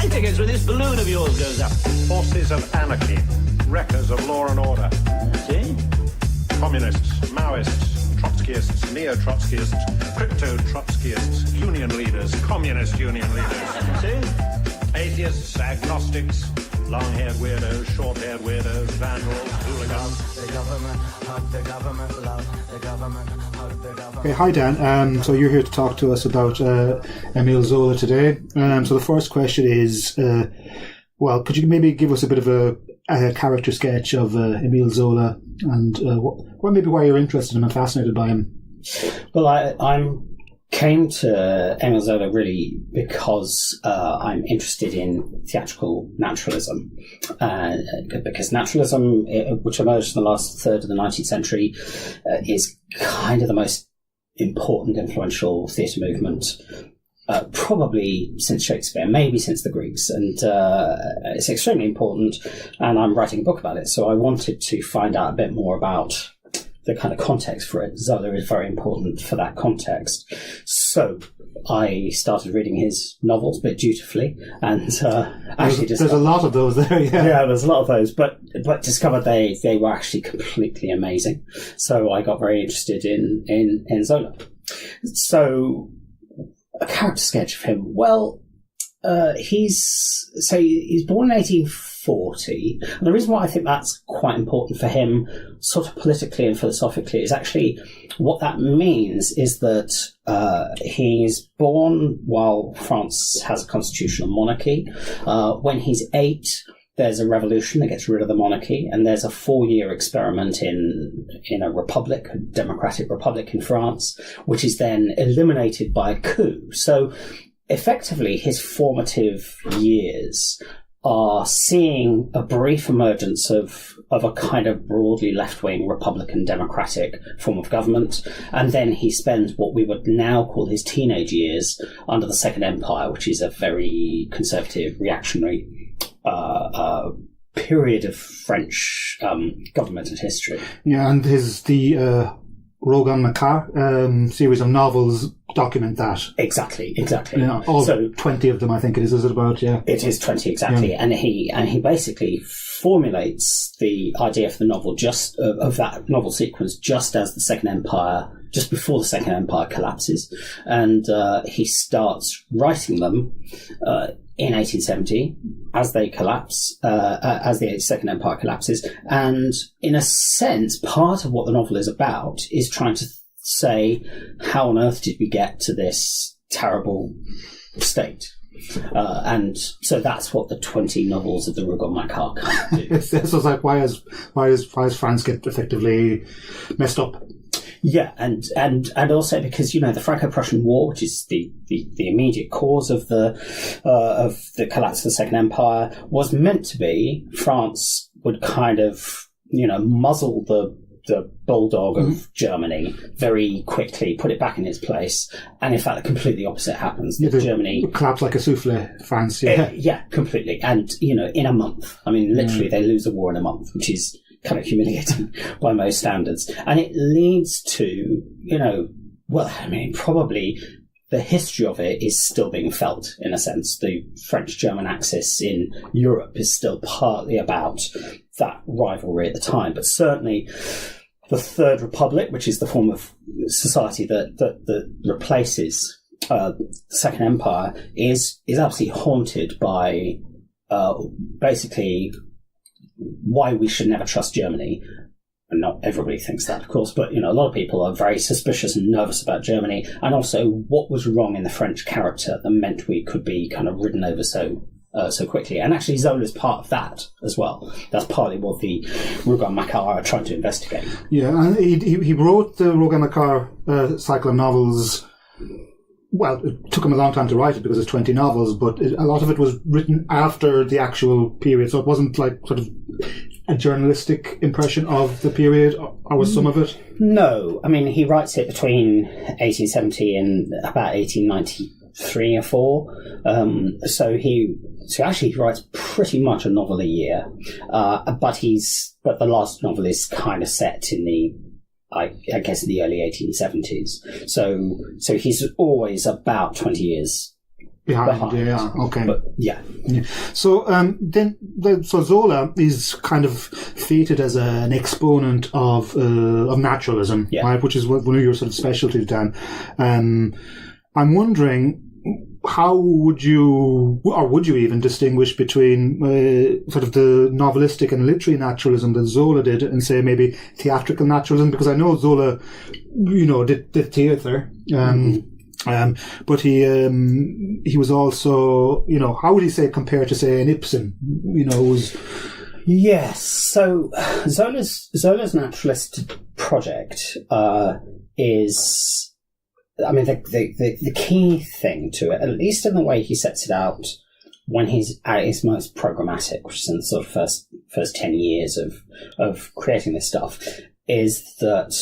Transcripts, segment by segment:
exciting is when this balloon of yours goes up. Forces of anarchy, wreckers of law and order. See? Communists, Maoists, Trotskyists, Neo-Trotskyists, Crypto-Trotskyists, union leaders, communist union leaders. See? Atheists, agnostics, long-haired weirdos, short-haired weirdos, vandals, hooligans. The government love the government, hug the government. Okay, hi Dan. So you're here to talk to us about Emile Zola today. So the first question is, could you maybe give us a bit of a character sketch of Emile Zola and maybe why you're interested in him and fascinated by him? Well, I came to Emile Zola really because I'm interested in theatrical naturalism. Because naturalism, which emerged in the last third of the 19th century, is kind of the most important, influential theatre movement probably since Shakespeare, maybe since the Greeks, and it's extremely important, and I'm writing a book about it, so I wanted to find out a bit more about the kind of context for it. Zola is very important for that context. So I started reading his novels a bit dutifully, and there's a lot of those there, yeah. Yeah, there's a lot of those, but discovered they were actually completely amazing. So I got very interested in Zola. So a character sketch of him. Well, he's born in 1840, and the reason why I think that's quite important for him, sort of politically and philosophically, is actually what that means is that he's born while France has a constitutional monarchy. When he's 8, there's a revolution that gets rid of the monarchy, and there's a 4-year experiment in a republic, a democratic republic in France, which is then eliminated by a coup. So effectively, his formative years are seeing a brief emergence of a kind of broadly left-wing Republican democratic form of government, and then he spends what we would now call his teenage years under the Second Empire, which is a very conservative, reactionary period of French government and history. Yeah, and the Rougon-Macquart series of novels document that. Exactly. Yeah, 20 of them, I think it is it about, yeah. It is 20, exactly. Yeah. And he basically formulates the idea for the novel of that novel sequence just as the Second Empire, just before the Second Empire collapses. And he starts writing them in 1870 as they collapse, as the Second Empire collapses. And in a sense, part of what the novel is about is trying to say, how on earth did we get to this terrible state? And so that's what the 20 novels of the Rougon-Macquart kind of do. So it's like, why does France get effectively messed up? Yeah, and also because, the Franco-Prussian War, which is the immediate cause of the collapse of the Second Empire, was meant to be France would kind of, muzzle the bulldog of Germany very quickly, put it back in its place, and in fact the completely opposite happens. Germany collapsed like a souffle, France. Yeah, completely. And in a month, literally they lose a war in a month, which is kind of humiliating by most standards. And it leads to, probably the history of it is still being felt, in a sense. The French-German axis in Europe is still partly about that rivalry at the time. But certainly the Third Republic, which is the form of society that replaces the Second Empire, is absolutely haunted by basically why we should never trust Germany. And not everybody thinks that, of course, but a lot of people are very suspicious and nervous about Germany, and also what was wrong in the French character that meant we could be kind of ridden over so quickly. And actually Zola is part of that as well. That's partly what the Rougon-Macquart are trying to investigate. Yeah, and he wrote the Rougon-Macquart cycle of novels. Well, it took him a long time to write it because it's 20 novels, but a lot of it was written after the actual period, so it wasn't like sort of a journalistic impression of the period, or was some of it? No, he writes it between 1870 and about 1893 or 4. So he writes pretty much a novel a year, but the last novel is kind of set in the, I guess, in the early 1870s. So he's always about 20 years behind. Yeah, okay. But, yeah. So so Zola is kind of fated as an exponent of naturalism, right? Which is one of your sort of specialties, Dan. I'm wondering, how would you even distinguish between sort of the novelistic and literary naturalism that Zola did, and say maybe theatrical naturalism? Because I know Zola, did theatre. But he was also, how would you say compared to, say, an Ibsen, was... Yes, so Zola's naturalist project is, I mean, the key thing to it, at least in the way he sets it out when he's at his most programmatic, which is in the sort of first 10 years of creating this stuff, is that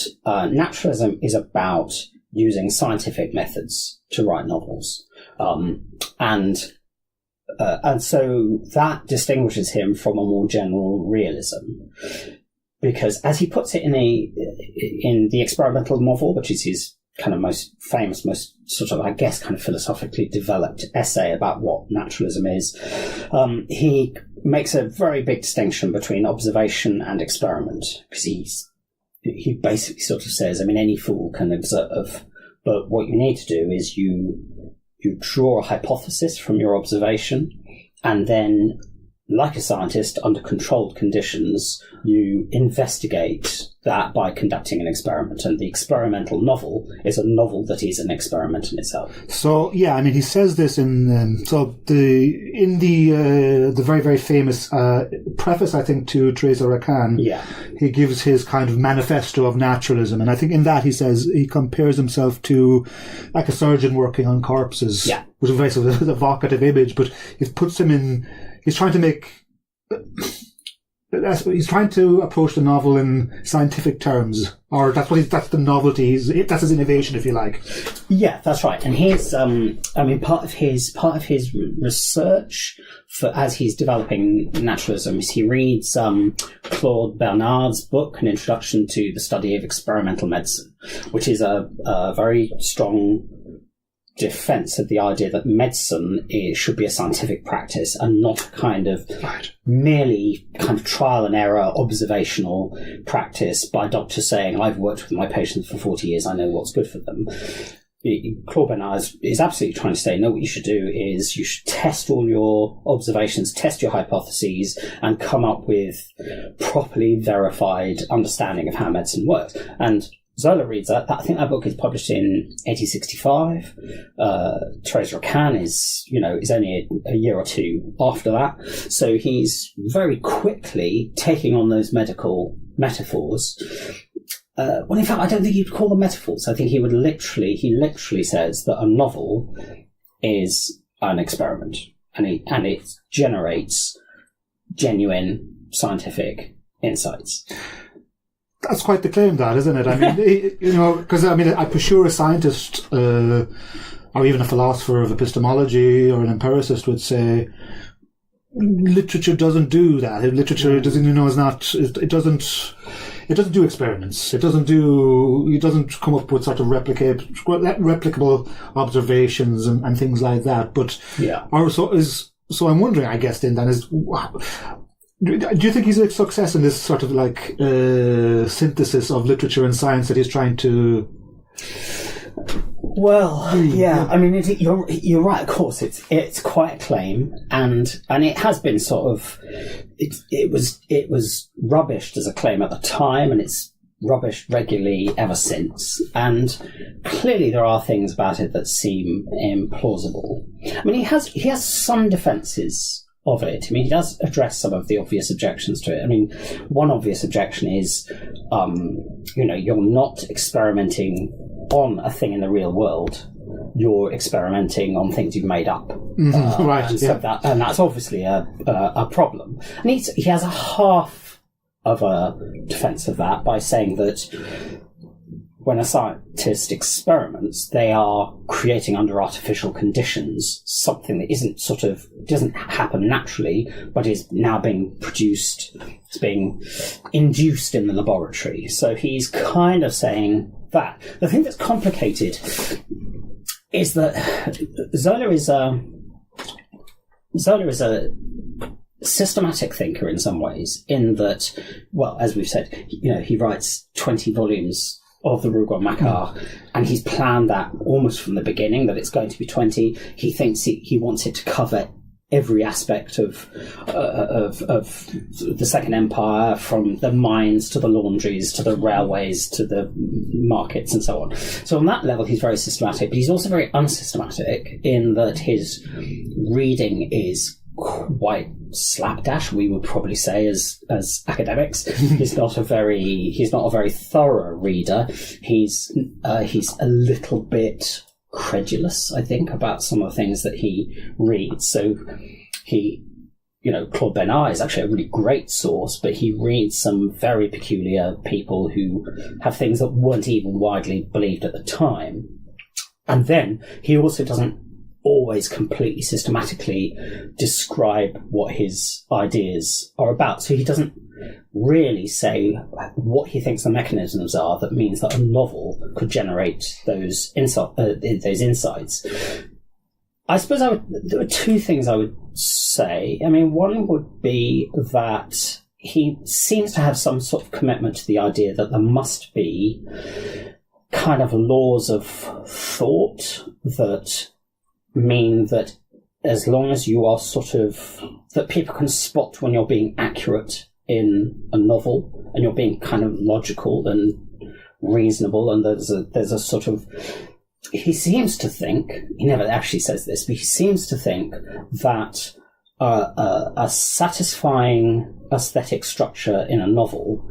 naturalism is about using scientific methods to write novels. And so that distinguishes him from a more general realism. Because as he puts it in the experimental novel, which is his kind of most famous, most sort of, I guess, kind of philosophically developed essay about what naturalism is, he makes a very big distinction between observation and experiment. Because he basically sort of says, I mean, any fool can observe, but what you need to do is you draw a hypothesis from your observation, and then, like a scientist, under controlled conditions, you investigate that by conducting an experiment. And the experimental novel is a novel that is an experiment in itself. So, yeah, I mean, he says this in the very, very famous preface, I think, to Teresa Racan. Yeah. He gives his kind of manifesto of naturalism. And I think in that he says he compares himself to like a surgeon working on corpses. Yeah. Which is a very sort of evocative image, but it puts him in... He's trying to approach the novel in scientific terms, or that's the novelty. That's his innovation, if you like. Yeah, that's right. And he's, part of his research as he's developing naturalism is he reads Claude Bernard's book, An Introduction to the Study of Experimental Medicine, which is a very strong defense of the idea that medicine should be a scientific practice and not kind of merely kind of trial and error observational practice by doctors saying, I've worked with my patients for 40 years, I know what's good for them. Claude Bernard is absolutely trying to say, no, what you should do is you should test all your observations, test your hypotheses, and come up with properly verified understanding of how medicine works. And Zola reads that. I think that book is published in 1865. Teresa Racan is only a year or two after that. So he's very quickly taking on those medical metaphors. Well, in fact, I don't think he'd call them metaphors. I think he literally says that a novel is an experiment, and it generates genuine scientific insights. That's quite the claim, that, isn't it? I mean, because I'm sure a scientist or even a philosopher of epistemology or an empiricist would say literature doesn't do that. Literature doesn't, is not. It doesn't do experiments. It doesn't come up with sort of replicable observations and things like that. But so I'm wondering, I guess, then is. Do you think he's a success in this sort of like synthesis of literature and science that he's trying to? Well, yeah. I mean, you're right. Of course, it's quite a claim, and it has been sort of it was rubbished as a claim at the time, and it's rubbished regularly ever since. And clearly, there are things about it that seem implausible. I mean, he has some defences of it. I mean, he does address some of the obvious objections to it. I mean, one obvious objection is, you're not experimenting on a thing in the real world. You're experimenting on things you've made up. Right. And, so that's obviously a problem. And he has a half of a defense of that by saying that when a scientist experiments, they are creating under artificial conditions something that doesn't happen naturally, but is now being produced, it's being induced in the laboratory. So he's kind of saying that. The thing that's complicated is that Zola is Zola is a systematic thinker in some ways, in that, well, as we've said, he writes 20 volumes of the Rougon-Macquart, and he's planned that almost from the beginning, that it's going to be 20. He thinks he wants it to cover every aspect of the Second Empire, from the mines to the laundries to the railways to the markets and so on. So on that level, he's very systematic, but he's also very unsystematic in that his reading is quite slapdash, we would probably say, as academics. He's not a very thorough reader. He's a little bit credulous, I think, about some of the things that he reads. So Claude Bernard is actually a really great source, but he reads some very peculiar people who have things that weren't even widely believed at the time. And then he also doesn't always completely systematically describe what his ideas are about. So he doesn't really say what he thinks the mechanisms are that means that a novel could generate those insights. I suppose there are two things I would say. I mean, one would be that he seems to have some sort of commitment to the idea that there must be kind of laws of thought that mean that as long as you are that people can spot when you're being accurate in a novel and you're being kind of logical and reasonable, and there's a sort of, he seems to think, he never actually says this, but he seems to think that a satisfying aesthetic structure in a novel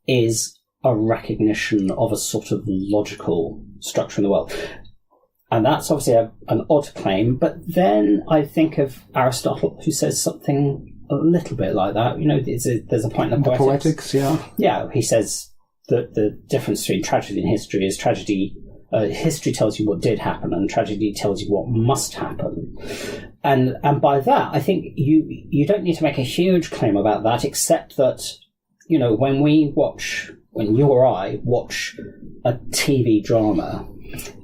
is a recognition of a sort of logical structure in the world. And that's obviously an odd claim, but then I think of Aristotle, who says something a little bit like that. There's a point in the Poetics. Yeah, he says that the difference between tragedy and history is history tells you what did happen, and tragedy tells you what must happen. And by that, I think you don't need to make a huge claim about that, except that, when you or I watch a TV drama,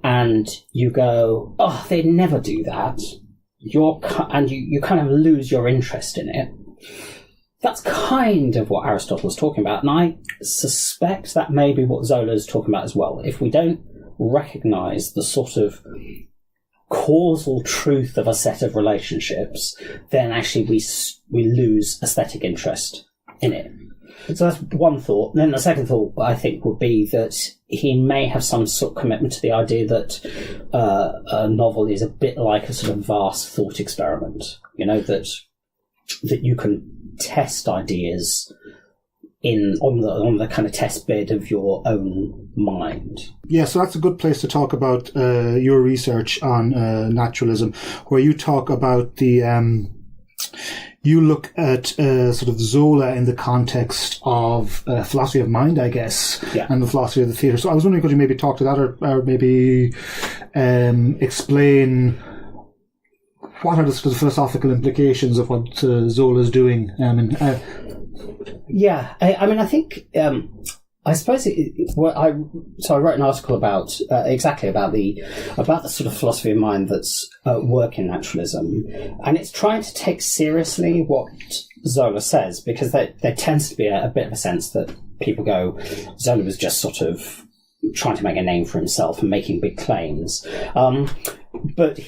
and you go, oh, they'd never do that, you kind of lose your interest in it. That's kind of what Aristotle was talking about, and I suspect that may be what Zola is talking about as well. If we don't recognise the sort of causal truth of a set of relationships, then actually we lose aesthetic interest in it. So that's one thought. And then the second thought, I think, would be that he may have some sort of commitment to the idea that a novel is a bit like a sort of vast thought experiment. That you can test ideas on the kind of test bed of your own mind. Yeah, so that's a good place to talk about your research on naturalism, where you talk about the. You look at sort of Zola in the context of philosophy of mind, I guess, and the philosophy of the theatre. So I was wondering, could you maybe talk to that, or maybe explain what are the sort of philosophical implications of what Zola is doing? I think. I suppose I wrote an article about the sort of philosophy of mind that's at work in naturalism, and it's trying to take seriously what Zola says, because there tends to be a bit of a sense that people go, Zola was just sort of trying to make a name for himself and making big claims, but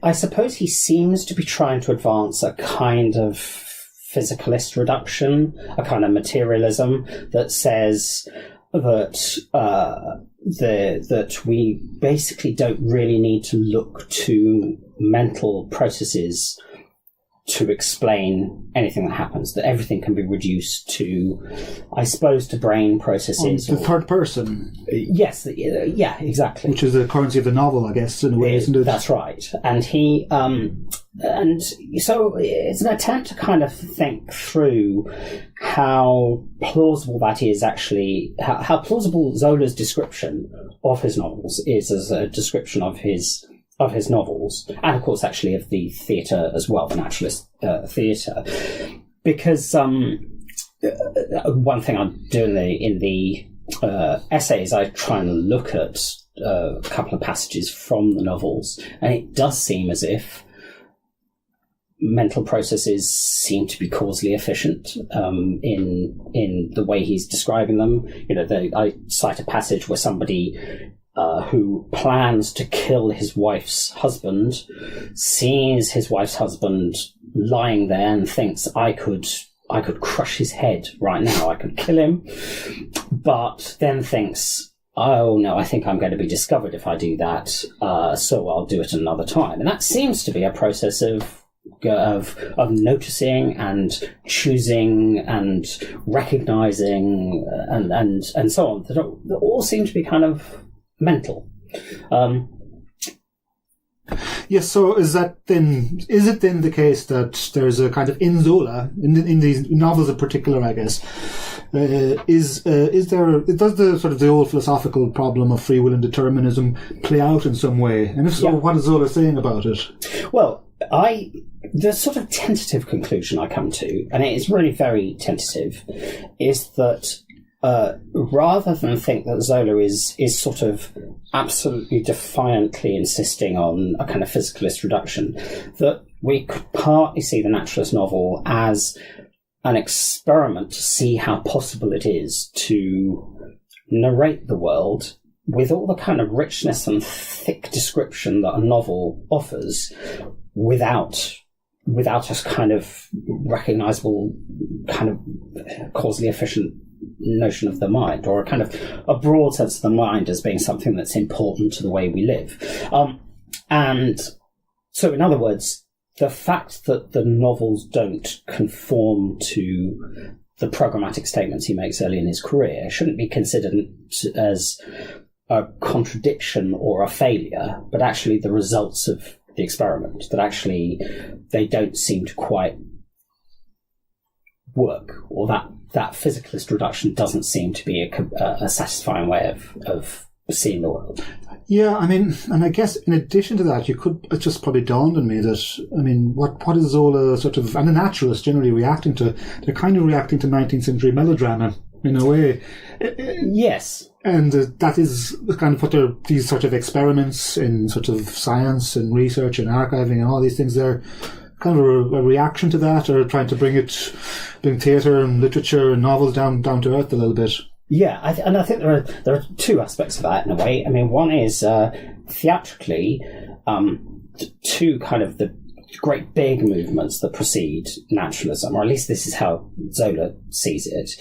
I suppose he seems to be trying to advance a kind of physicalist reduction, a kind of materialism that says that that we basically don't really need to look to mental processes to explain anything that happens, that everything can be reduced to, I suppose, to brain processes. The third person. Yes, yeah, exactly. Which is the currency of the novel, I guess, in a way, isn't it? That's right. And and so it's an attempt to kind of think through how plausible that is actually, how plausible Zola's description of his novels is as a description of his novels, and of course actually of the theatre as well, the Naturalist Theatre, because one thing I'm doing in the essay is I try and look at a couple of passages from the novels, and it does seem as if mental processes seem to be causally efficient in the way he's describing them. I cite a passage where somebody who plans to kill his wife's husband sees his wife's husband lying there and thinks, I could crush his head right now, I could kill him, but then thinks, oh no, I think I'm going to be discovered if I do that, so I'll do it another time. And that seems to be a process of noticing and choosing and recognizing and so on, that all seem to be kind of mental. Yes, so is it then the case that there's a kind of, in Zola, in these novels in particular, I guess, does the sort of the old philosophical problem of free will and determinism play out in some way? And if so, what is Zola saying about it? Well, the sort of tentative conclusion I come to, and it is really very tentative, is that rather than think that Zola is sort of absolutely defiantly insisting on a kind of physicalist reduction, that we could partly see the naturalist novel as an experiment to see how possible it is to narrate the world with all the kind of richness and thick description that a novel offers, without a kind of recognizable kind of causally efficient notion of the mind, or a kind of a broad sense of the mind as being something that's important to the way we live. And so, in other words, the fact that the novels don't conform to the programmatic statements he makes early in his career shouldn't be considered as a contradiction or a failure, but actually the results of the experiment, that actually they don't seem to quite work, or that physicalist reduction doesn't seem to be a satisfying way of seeing the world. Yeah, I mean, and I guess in addition to that, it just probably dawned on me that, I mean, what is Zola sort of, and the naturalists generally reacting to? They're kind of reacting to 19th century melodrama, in a way. Yes. And that is kind of what these sort of experiments in sort of science and research and archiving and all these things, they're kind of a reaction to that, or trying to bring theatre and literature and novels down to earth a little bit. Yeah, I think there are two aspects of that in a way. I mean, one is theatrically, two kind of the great big movements that precede naturalism, or at least this is how Zola sees it,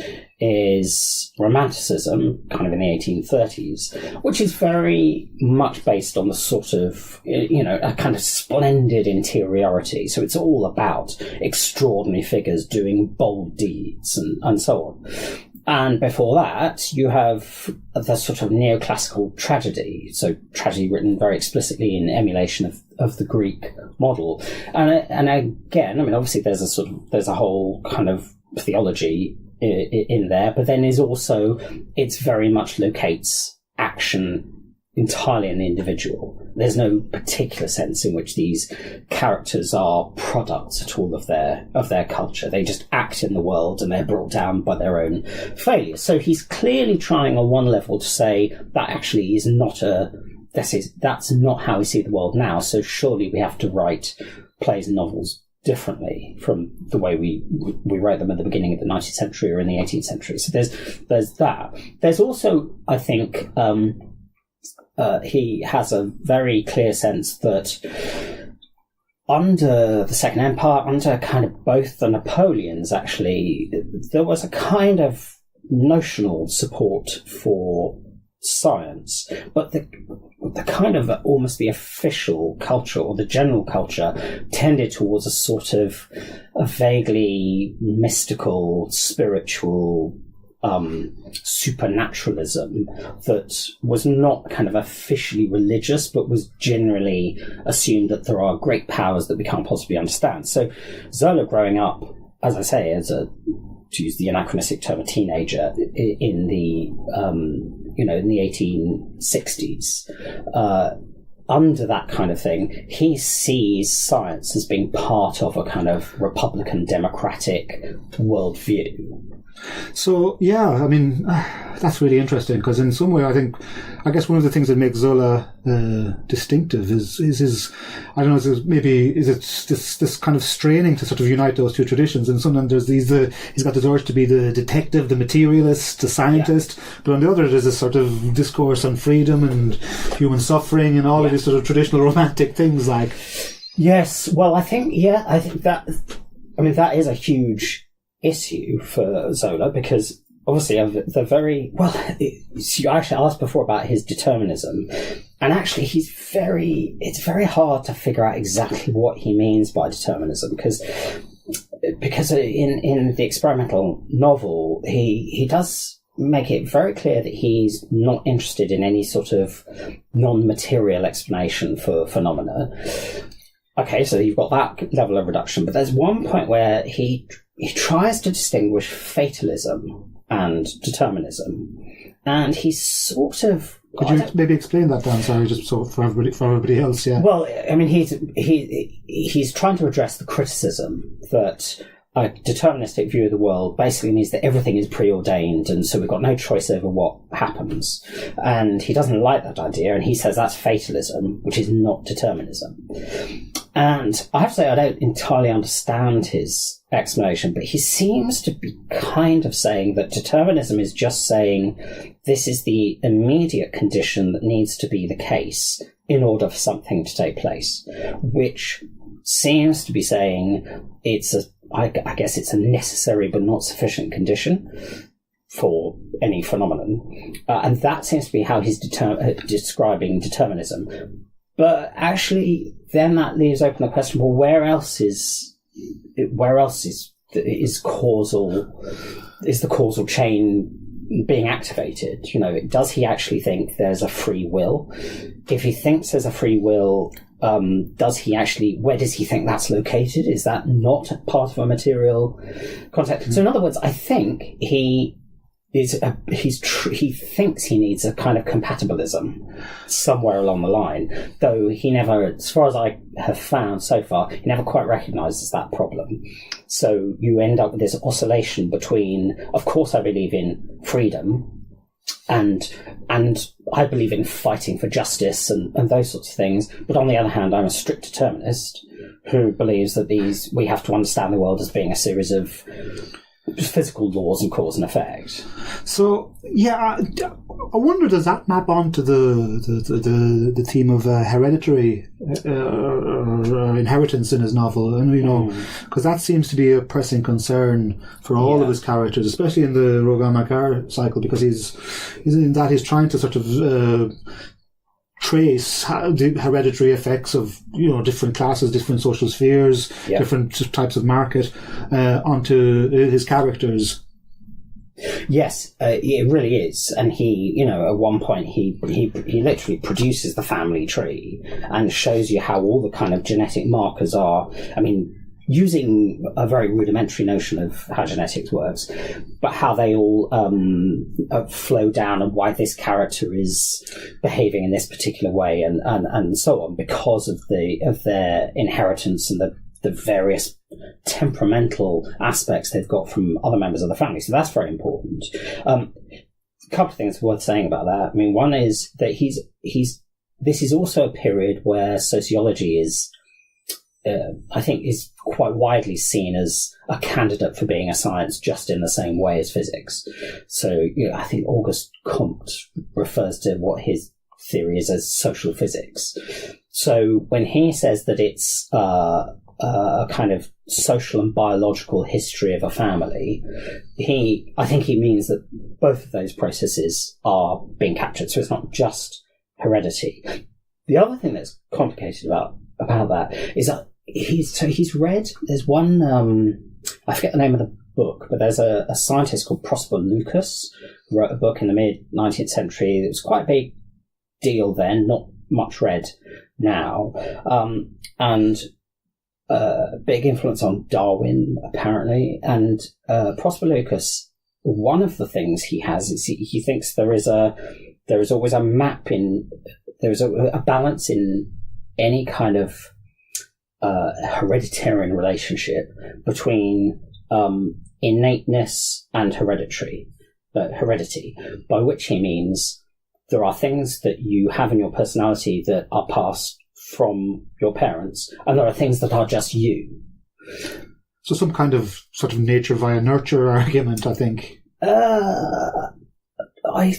is Romanticism, kind of in the 1830s, which is very much based on the sort of, a kind of splendid interiority. So it's all about extraordinary figures doing bold deeds and so on. And before that, you have the sort of neoclassical tragedy, so tragedy written very explicitly in emulation of the Greek model. And again, I mean, obviously there's a whole kind of theology in there, but then it's very much locates action entirely in the individual. There's no particular sense in which these characters are products at all of their culture. They just act in the world and they're brought down by their own failures. So he's clearly trying on one level to say that actually is that's not how we see the world now. So surely we have to write plays and novels differently from the way we wrote them at the beginning of the 19th century or in the 18th century. So there's that. There's also, I think, he has a very clear sense that under the Second Empire, under kind of both the Napoleons, actually, there was a kind of notional support for science, but the kind of almost the official culture or the general culture tended towards a sort of a vaguely mystical, spiritual supernaturalism that was not kind of officially religious, but was generally assumed that there are great powers that we can't possibly understand. So Zola, growing up, as I say, to use the anachronistic term, a teenager in the in the 1860s, under that kind of thing, he sees science as being part of a kind of Republican democratic worldview. So, yeah, I mean, that's really interesting because in some way I guess one of the things that makes Zola distinctive is his, I don't know, is it this kind of straining to sort of unite those two traditions. And sometimes there's he's got the urge to be the detective, the materialist, the scientist, but on the other there's this sort of discourse on freedom and human suffering and all of these sort of traditional romantic things like. Yes, well, I think that is a huge issue for Zola because obviously you actually asked before about his determinism, and actually it's very hard to figure out exactly what he means by determinism because in the experimental novel he does make it very clear that he's not interested in any sort of non-material explanation for phenomena. Okay, so you've got that level of reduction, but there's one point where he tries to distinguish fatalism and determinism, and he's sort of. Could you maybe explain that, Dan? Sorry, just so for everybody else. Yeah. Well, I mean, he's trying to address the criticism that a deterministic view of the world basically means that everything is preordained, and so we've got no choice over what happens. And he doesn't like that idea, and he says that's fatalism, which is not determinism. And I have to say, I don't entirely understand his explanation, but he seems to be kind of saying that determinism is just saying this is the immediate condition that needs to be the case in order for something to take place, which seems to be saying I guess it's a necessary but not sufficient condition for any phenomenon. And that seems to be how he's describing determinism. But actually, then that leaves open the question: well, where else is the causal chain being activated? You know, does he actually think there's a free will? If he thinks there's a free will, where does he think that's located? Is that not part of a material context? Mm-hmm. So in other words, I think he thinks he needs a kind of compatibilism somewhere along the line, though he never, as far as I have found so far, he never quite recognises that problem. So you end up with this oscillation between, of course I believe in freedom, and I believe in fighting for justice and those sorts of things, but on the other hand I'm a strict determinist who believes that we have to understand the world as being a series of physical laws and cause and effect. So, yeah, I wonder, does that map onto the theme of hereditary inheritance in his novel? And because that seems to be a pressing concern for all of his characters, especially in the Rougon-Macquart cycle, because he's trying to sort of trace the hereditary effects of different classes, different social spheres, different types of market onto his characters. Yes, it really is. And he, at one point he literally produces the family tree and shows you how all the kind of genetic markers are. I mean, using a very rudimentary notion of how genetics works, but how they all flow down and why this character is behaving in this particular way and so on, because of their inheritance and the various temperamental aspects they've got from other members of the family. So that's very important. A couple of things worth saying about that. I mean, one is that this is also a period where sociology is, I think, is quite widely seen as a candidate for being a science, just in the same way as physics. So, I think Auguste Comte refers to what his theory is as social physics. So when he says that it's a kind of social and biological history of a family, I think he means that both of those processes are being captured. So it's not just heredity. The other thing that's complicated about that is that he's read, there's one, I forget the name of the book, but there's a scientist called Prosper Lucas who wrote a book in the mid-19th century. It was quite a big deal then, not much read now, and big influence on Darwin, apparently. And Prosper Lucas, one of the things he has is he thinks there is always a map there is a balance in any kind of hereditarian relationship between innateness and heredity, by which he means there are things that you have in your personality that are passed from your parents, and there are things that are just you. So some kind of sort of nature via nurture argument, I think. I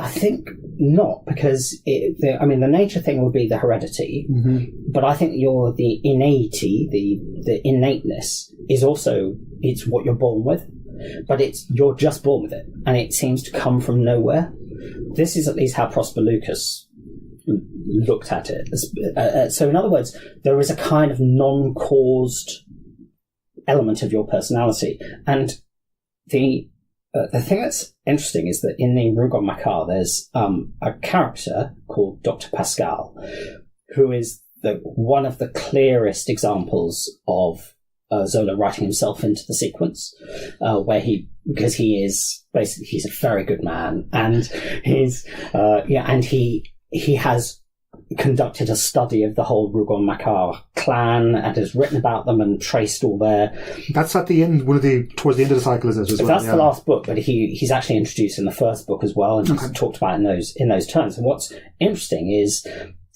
think not, because the nature thing would be the heredity, but I think the innatity, the innateness is also, it's what you're born with, but you're just born with it, and it seems to come from nowhere. This is at least how Prosper Lucas looked at it. So in other words, there is a kind of non-caused element of your personality, and the thing that's interesting is that in the Rougon-Macquart, there's a character called Dr. Pascal, who is one of the clearest examples of Zola writing himself into the sequence, because he's a very good man, and he has conducted a study of the whole Rougon-Macquart clan and has written about them and traced all their... That's at the end, towards the end of the cycle, is it, as well? That's the last book, but he's actually introduced in the first book as well, and he's talked about in those terms. And what's interesting is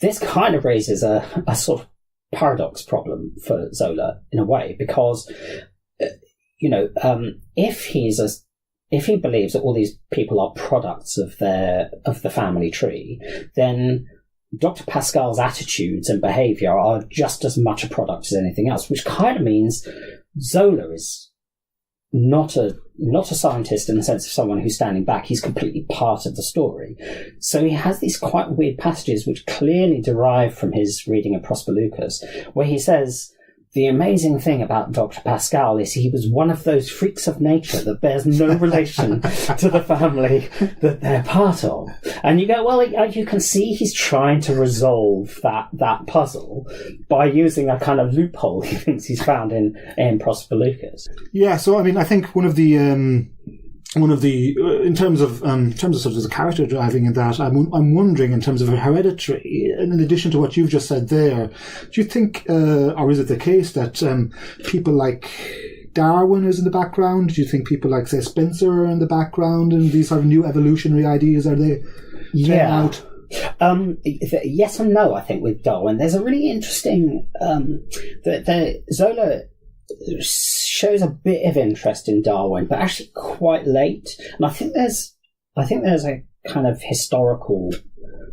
this kind of raises a sort of paradox problem for Zola in a way, because if he believes that all these people are products of the family tree, then Dr. Pascal's attitudes and behaviour are just as much a product as anything else, which kind of means Zola is not a scientist in the sense of someone who's standing back. He's completely part of the story. So he has these quite weird passages which clearly derive from his reading of Prosper Lucas, where he says, the amazing thing about Dr. Pascal is he was one of those freaks of nature that bears no relation to the family that they're part of. And you go, well, you can see he's trying to resolve that puzzle by using a kind of loophole he thinks he's found in Prosper Lucas. Yeah, so I mean, I think one of the in terms of sort of the character driving in that, I'm wondering in terms of hereditary, and in addition to what you've just said there, do you think, or is it the case that people like Darwin is in the background? Do you think people like, say, Spencer are in the background, and these sort of new evolutionary ideas, are they out? Yes and no, I think, with Darwin. There's a really interesting... Zola shows a bit of interest in Darwin, but actually quite late. And I think there's a kind of historical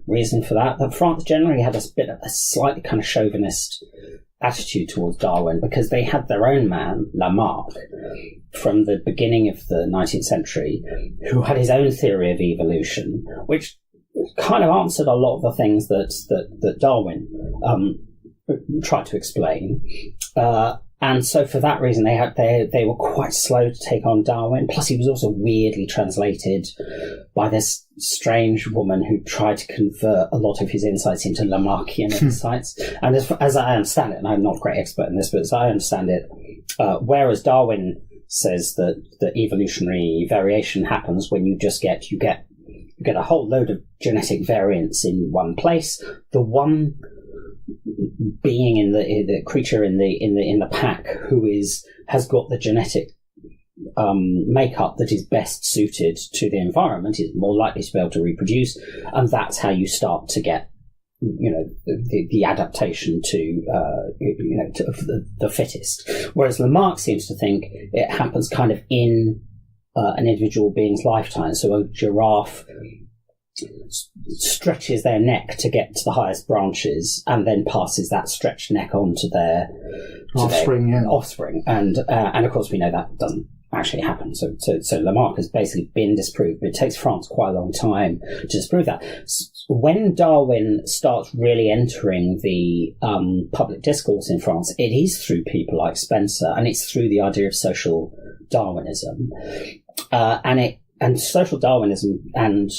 reason for that. That France generally had a slightly kind of chauvinist attitude towards Darwin, because they had their own man, Lamarck, from the beginning of the 19th century, who had his own theory of evolution, which kind of answered a lot of the things that Darwin tried to explain. And so for that reason, they were quite slow to take on Darwin. Plus, he was also weirdly translated by this strange woman who tried to convert a lot of his insights into Lamarckian insights. And as I understand it, and I'm not a great expert in this, but as I understand it, whereas Darwin says that evolutionary variation happens when you get a whole load of genetic variants in one place, the one being in the creature in the pack who has got the genetic makeup that is best suited to the environment is more likely to be able to reproduce, and that's how you start to get the adaptation to the fittest. Whereas Lamarck seems to think it happens kind of in an individual being's lifetime. So a giraffe stretches their neck to get to the highest branches and then passes that stretched neck on to their offspring. And of course we know that doesn't actually happen. So Lamarck has basically been disproved, but it takes France quite a long time to disprove that. When Darwin starts really entering the public discourse in France, it is through people like Spencer, and it's through the idea of social Darwinism, and social Darwinism and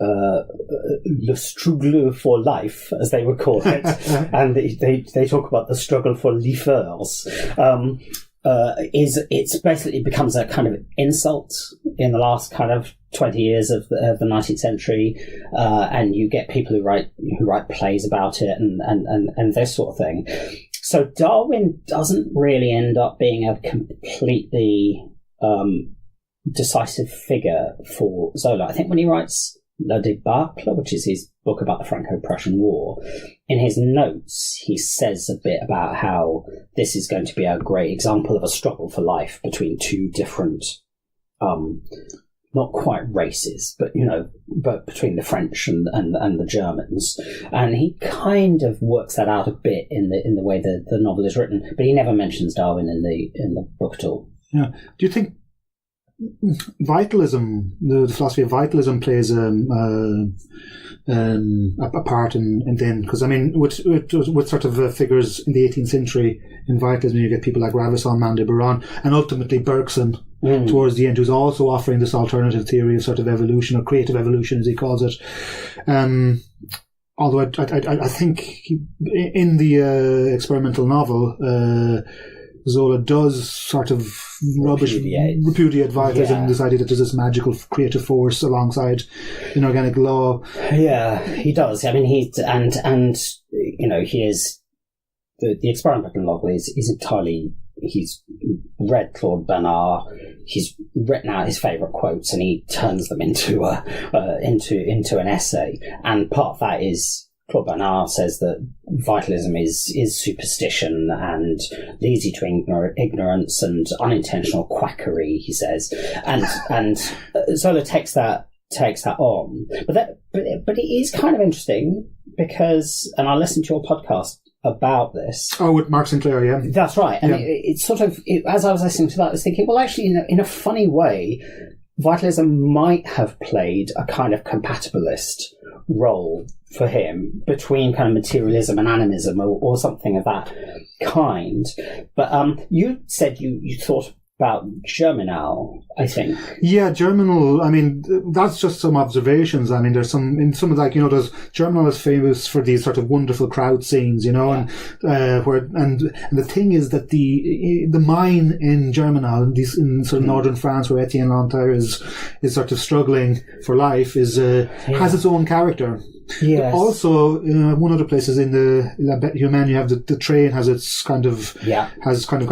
le struggle for life, as they would call it, and they talk about the struggle for liefers. It's basically becomes a kind of insult in the last kind of 20 years of the 19th century, and you get people who write plays about it and this sort of thing. So Darwin doesn't really end up being a completely decisive figure for Zola. I think when he writes Le Debacle, which is his book about the Franco-Prussian War, in his notes he says a bit about how this is going to be a great example of a struggle for life between two different, not quite races, but but between the French and the Germans, and he kind of works that out a bit in the way the novel is written, but he never mentions Darwin in the book at all. Yeah. Do you think vitalism, the philosophy of vitalism, plays a part in then? Because I mean, with sort of figures in the 18th century in vitalism, you get people like Ravissant, Mander-Baron, and ultimately Bergson towards the end, who's also offering this alternative theory of sort of evolution, or creative evolution, as he calls it. Although I think in the experimental novel, Zola does sort of repudiate vitalism, this idea that there's this magical creative force alongside inorganic law. Yeah, he does. I mean, he is the experimental novel is entirely. He's read Claude Bernard. He's written out his favourite quotes, and he turns them into an essay. And part of that is Claude Bernard says that vitalism is superstition and leads you to ignorance and unintentional quackery. He says, and Zola takes that on. But it is kind of interesting because, and I listened to your podcast about this. Oh, with Mark Sinclair, yeah. That's right. And it's sort of, as I was listening to that, I was thinking, well, actually, in a funny way, vitalism might have played a kind of compatibilist role for him between kind of materialism and animism, or something of that kind. But you said you thought about Germinal, I think. Yeah, Germinal. I mean, that's just some observations. I mean, there's there's Germinal is famous for these sort of wonderful crowd scenes, and the thing is that the mine in Germinal, in sort of northern France, where Etienne Lantier is sort of struggling for life, has its own character. Yes. Also, one other place is in the La Bête Humaine. You have the train has got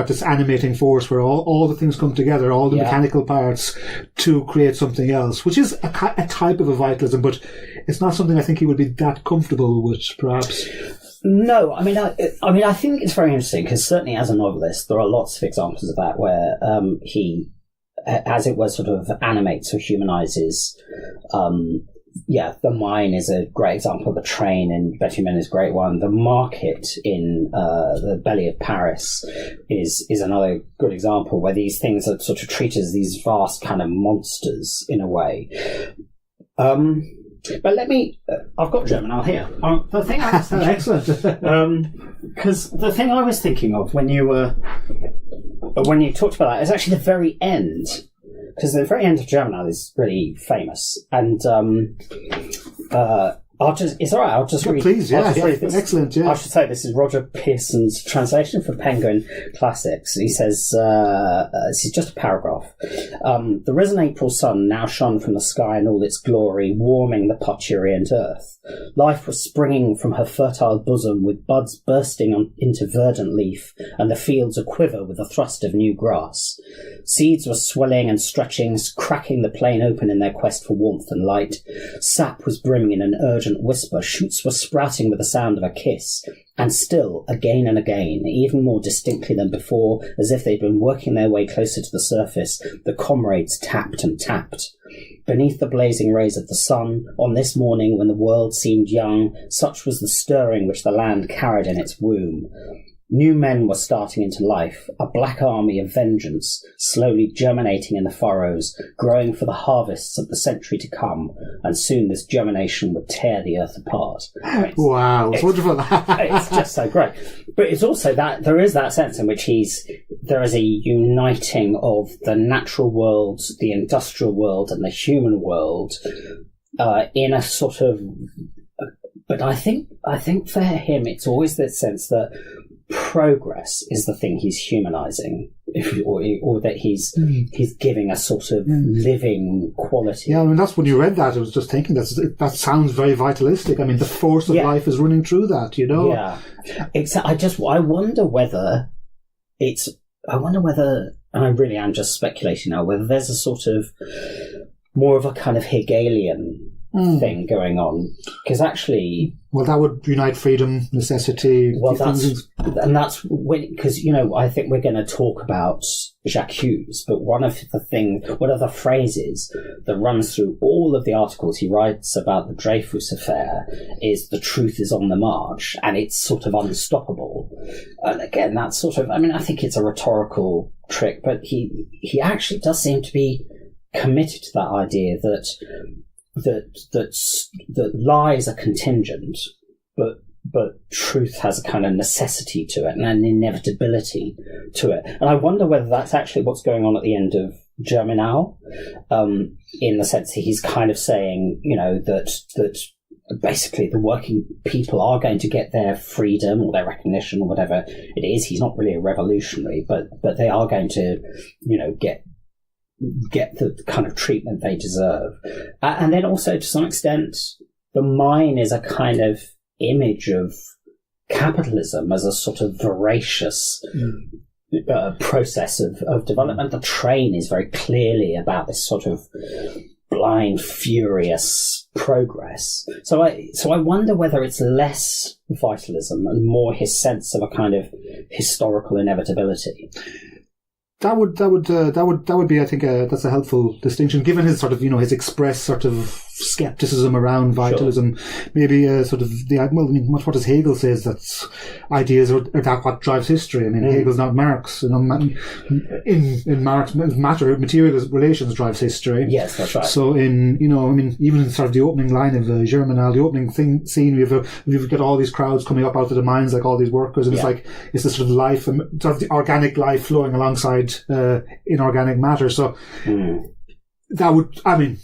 this animating force where all the things come together, all the mechanical parts to create something else, which is a type of a vitalism, but it's not something I think he would be that comfortable with, perhaps. No, I mean, I think it's very interesting because certainly as a novelist, there are lots of examples of that where he, as it were, sort of animates or humanizes. The mine is a great example. The train in Bethune is a great one. The market in the belly of Paris is another good example where these things are sort of treated as these vast kind of monsters in a way. But let me. I've got Germinal here. The thing I was thinking, excellent. Because the thing I was thinking of when you talked about that is actually the very end. Because the very end of Germinal is really famous, and it's all right. I'll just read. Please, read this. Excellent. Yeah, I should say this is Roger Pearson's translation for Penguin Classics. He says, "This is just a paragraph. The risen April sun now shone from the sky in all its glory, warming the parturient earth. Life was springing from her fertile bosom, with buds bursting into verdant leaf, and the fields aquiver with the thrust of new grass. Seeds were swelling and stretching, cracking the plain open in their quest for warmth and light. Sap was brimming in an urgent whisper. Shoots were sprouting with the sound of a kiss. And still, again and again, even more distinctly than before, as if they'd been working their way closer to the surface, the comrades tapped and tapped. Beneath the blazing rays of the sun, on this morning when the world seemed young, such was the stirring which the land carried in its womb. New men were starting into life, a black army of vengeance, slowly germinating in the furrows, growing for the harvests of the century to come, and soon this germination would tear the earth apart." Wow, it's wonderful. It's just so great. But it's also that there is that sense in which there is a uniting of the natural world, the industrial world, and the human world in a sort of. But I think for him, it's always that sense that progress is the thing he's humanizing, or that he's giving a sort of living quality. Yeah, I mean, that's when you read that, I was just thinking that sounds very vitalistic. I mean, the force of life is running through that, Yeah, I wonder whether and I really am just speculating now, whether there's a sort of more of a kind of Hegelian thing going on, because actually, well, that would unite freedom, necessity. Well, that's because I think we're going to talk about Jacques, but one of the phrases that runs through all of the articles he writes about the Dreyfus affair is the truth is on the march, and it's sort of unstoppable. And again, that's sort of, I think it's a rhetorical trick, but he actually does seem to be committed to that idea that lies are contingent, but truth has a kind of necessity to it and an inevitability to it. And I wonder whether that's actually what's going on at the end of Germinal, in the sense that he's kind of saying, that basically the working people are going to get their freedom or their recognition or whatever it is. He's not really a revolutionary, but they are going to, get the kind of treatment they deserve. And then also, to some extent, the mine is a kind of image of capitalism as a sort of voracious process of development. The train is very clearly about this sort of blind, furious progress. So I wonder whether it's less vitalism and more his sense of a kind of historical inevitability. That would be, I think, that's a helpful distinction, given his sort of, his express sort of skepticism around vitalism. Sure. Maybe sort of much what does Hegel says, that ideas are that what drives history. Hegel's not Marx. In Marx, material relations drives history. Yes, that's right. So even in sort of the opening line of Germinal, the opening scene, we've got all these crowds coming up out of the mines, like all these workers, and it's this sort of life, sort of the organic life flowing alongside inorganic matter. So that would, I'm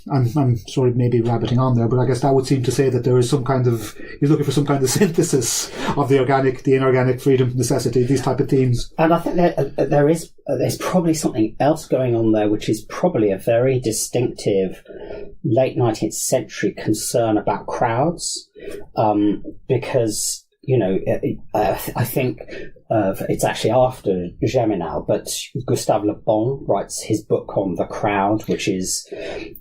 sort of maybe rabbiting on there, but I guess that would seem to say that there is some kind of, he's looking for some kind of synthesis of the organic, the inorganic, freedom, necessity, these type of themes. And I think there's probably something else going on there, which is probably a very distinctive late 19th century concern about crowds, because I think it's actually after Germinal, but Gustave Le Bon writes his book on the crowd, which is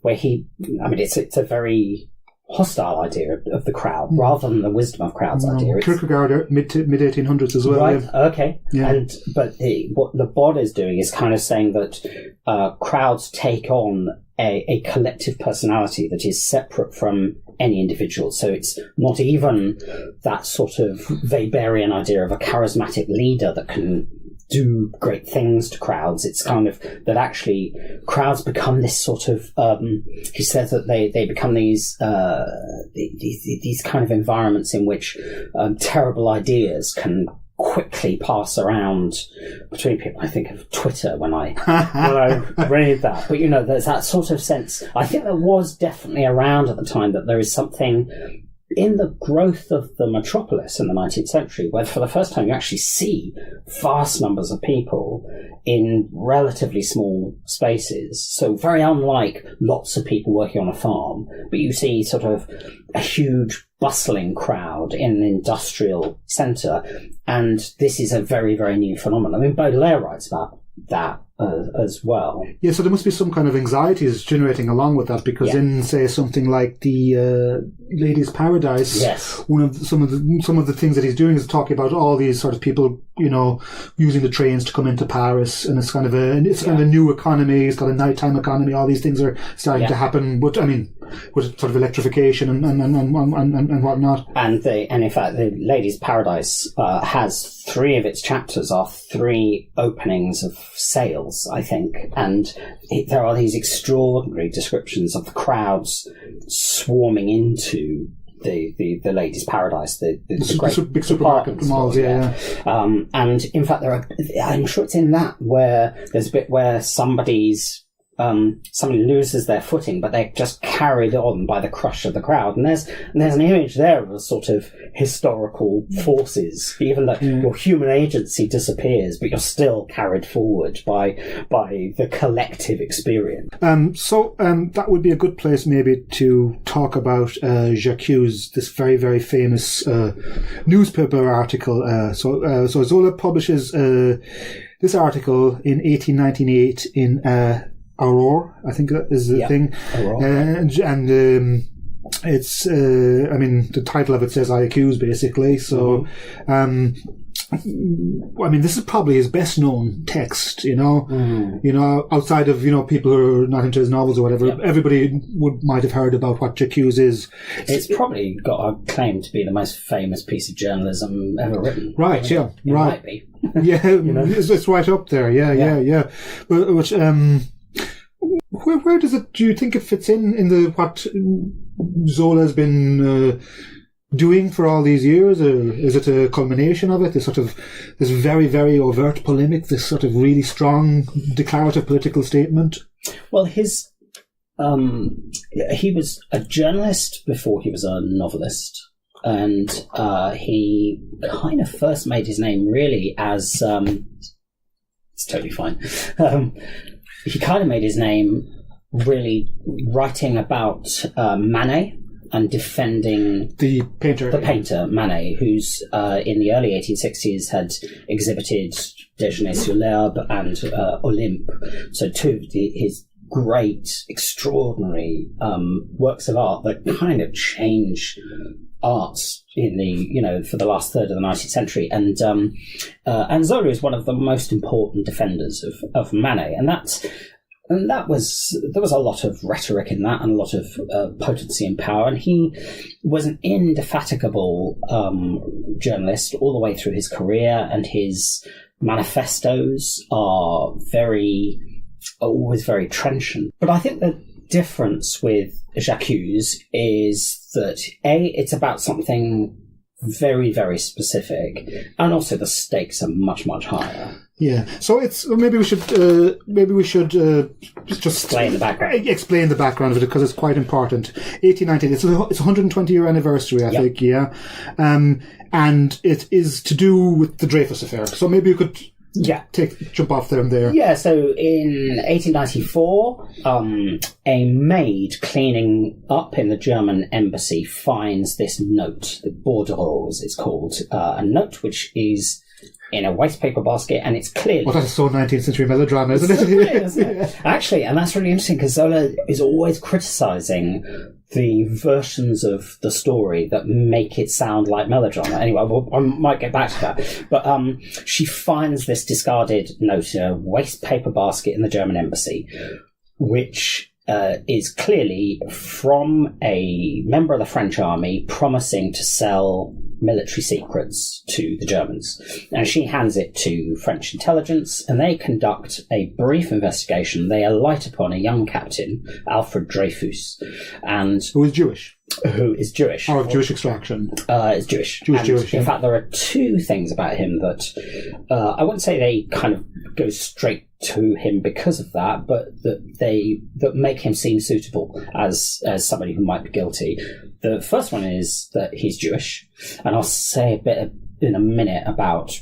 where it's a very hostile idea of the crowd rather than the wisdom of crowds idea. Kierkegaard, mid 1800s as well. Right. Yeah. Okay. Yeah. But what Le Bon is doing is kind of saying that crowds take on a collective personality that is separate from any individual. So it's not even that sort of Weberian idea of a charismatic leader that can do great things to crowds. It's kind of that actually crowds become this sort of he says that they become these kind of environments in which terrible ideas can quickly pass around between people. I think of Twitter when I read that. But there's that sort of sense. I think there was definitely around at the time that there is something in the growth of the metropolis in the 19th century, where for the first time you actually see vast numbers of people in relatively small spaces. So very unlike lots of people working on a farm, but you see sort of a huge bustling crowd in an industrial centre, and this is a very, very new phenomenon. Baudelaire writes about that as well. Yeah, so there must be some kind of anxieties generating along with that, because in, say, something like the Ladies' Paradise, some of the things that he's doing is talking about all these sort of people, using the trains to come into Paris, and it's kind of a new economy. It's got a nighttime economy. All these things are starting to happen. But with sort of electrification and whatnot. And in fact, the Ladies' Paradise has 3 of its chapters are 3 openings of sales, I think, and there are these extraordinary descriptions of the crowds swarming into the Ladies' Paradise, the great big supermarket malls, and in fact, I'm sure it's in that where there's a bit where somebody loses their footing, but they're just carried on by the crush of the crowd. And there's an image there of a sort of historical forces, even though your human agency disappears, but you're still carried forward by the collective experience. So that would be a good place maybe to talk about Jacques, this very, very famous newspaper article. So Zola publishes this article in 1898 in Aurore, I think that is the thing. And it's, I mean, the title of it says I accuse, basically. So, I mean, this is probably his best known text, you know, outside of, people who are not into his novels or whatever. Everybody might have heard about what J'accuse is. It's probably got a claim to be the most famous piece of journalism ever written. Right, It might be. It's right up there. Yeah. But, which, where does it, do you think it fits in the, what Zola's been, doing for all these years, or is it a culmination of it? This very, very overt polemic, this sort of really strong declarative political statement? Well, he was a journalist before he was a novelist, and he kind of first made his name really as it's totally fine. He kind of made his name really writing about Manet. And defending the painter Manet, who's in the early 1860s had exhibited Déjeuner sur l'herbe and Olympe, so two of his great, extraordinary works of art that kind of changed arts in the for the last third of the 19th century. And Zola is one of the most important defenders of Manet, and there was a lot of rhetoric in that and a lot of potency and power, and he was an indefatigable journalist all the way through his career, and his manifestos are always very trenchant. But I think the difference with J'accuse is that it's about something very, very specific, and also the stakes are much, much higher. Yeah, so maybe we should just explain the background. Explain the background of it, because it's quite important. 1890, it's a 120-year anniversary, I think. Yeah, and it is to do with the Dreyfus affair. So maybe you could jump off there. Yeah, so in 1894, a maid cleaning up in the German embassy finds this note, the bordereau as it's called, a note which is in a wastepaper basket, and it's clearly... Well, that's so 19th century melodrama, isn't it? So brilliant, isn't it? Actually, and that's really interesting, because Zola is always criticising the versions of the story that make it sound like melodrama. Anyway, I might get back to that. But she finds this discarded note in a wastepaper basket in the German embassy, which is clearly from a member of the French army promising to sell military secrets to the Germans. And she hands it to French intelligence, and they conduct a brief investigation. They alight upon a young captain, Alfred Dreyfus, and who is Jewish. Or of Jewish extraction. Is Jewish. Jewish. In fact, there are two things about him that I wouldn't say they kind of go straight to him because of that, but that make him seem suitable as somebody who might be guilty. The first one is that he's Jewish, and I'll say a bit in a minute about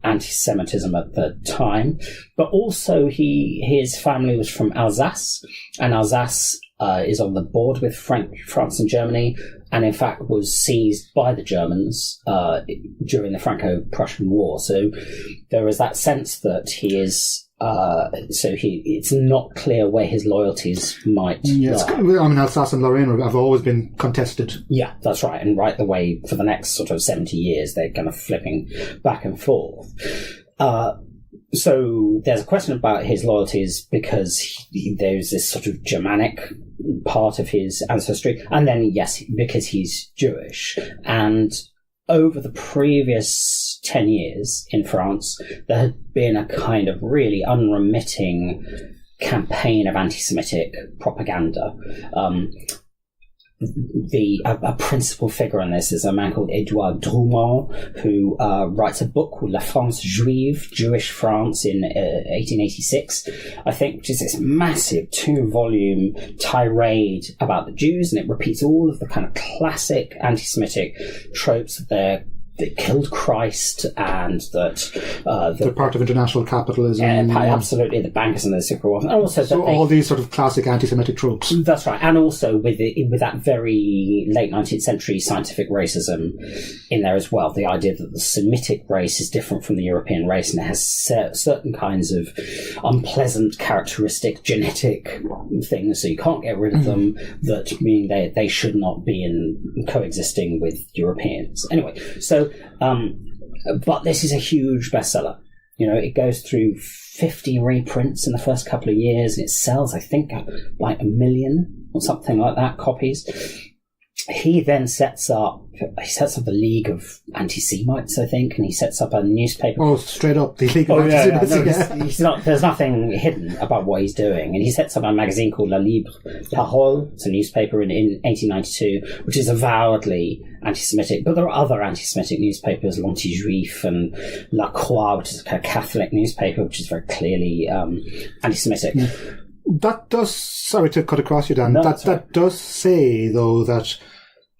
anti-Semitism at the time, but also his family was from Alsace, and Alsace is on the border with France and Germany, and in fact was seized by the Germans during the Franco-Prussian War. So there is that sense that he is... it's not clear where his loyalties might lie. I mean, Alsace and Lorraine have always been contested. Yeah, that's right. And right the way for the next sort of 70 years, they're kind of flipping back and forth. So there's a question about his loyalties because there's this sort of Germanic part of his ancestry. And then, yes, because he's Jewish. And over the previous 10 years in France, there had been a kind of really unremitting campaign of anti-Semitic propaganda. A principal figure in this is a man called Edouard Drummond, who writes a book called La France Juive, Jewish France, in 1886, I think, which is this massive 2-volume tirade about the Jews, and it repeats all of the kind of classic anti-Semitic tropes that they're killed Christ, and that they're part of international capitalism. Absolutely, the bankers and the super wealth, and also so all these sort of classic anti-Semitic tropes. That's right, and also with that very late 19th century scientific racism in there as well. The idea that the Semitic race is different from the European race, and it has certain kinds of unpleasant characteristic genetic things, so you can't get rid of them. That mean they should not be coexisting with Europeans. Anyway, so but this is a huge bestseller. It goes through 50 reprints in the first couple of years, and it sells, I think, like 1 million or something like that copies. He then sets up the League of Anti-Semites, I think, and he sets up a newspaper. Oh, straight up, the League of Anti-Semites. There's nothing hidden about what he's doing. And he sets up a magazine called La Libre Parole. It's a newspaper in 1892, which is avowedly anti-Semitic. But there are other anti-Semitic newspapers, L'Anti-Juif and La Croix, which is a Catholic newspaper, which is very clearly anti-Semitic. Yeah. That does, sorry to cut across you, Dan, no, that does say, though, that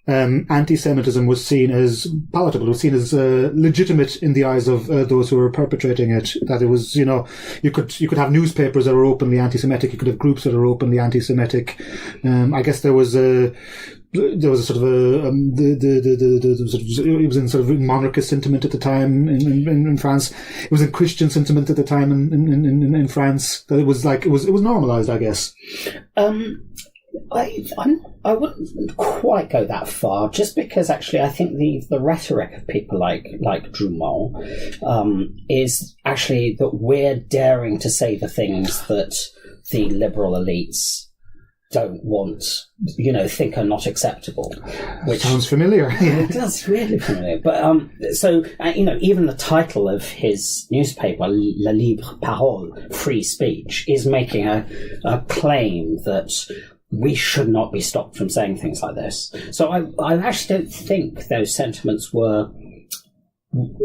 anti-Semitism was seen as palatable, was seen as legitimate in the eyes of those who were perpetrating it. That it was, you could have newspapers that are openly anti-Semitic, you could have groups that are openly anti-Semitic. I guess there was a sort of it was in sort of monarchist sentiment at the time in France. It was in Christian sentiment at the time in France. That it was normalized, I guess. I wouldn't quite go that far, just because actually I think the rhetoric of people like Drummond is actually that we're daring to say the things that the liberal elites don't want, think are not acceptable. Which sounds familiar. It does, really familiar. But even the title of his newspaper, La Libre Parole, free speech, is making a claim that we should not be stopped from saying things like this. So I actually don't think those sentiments were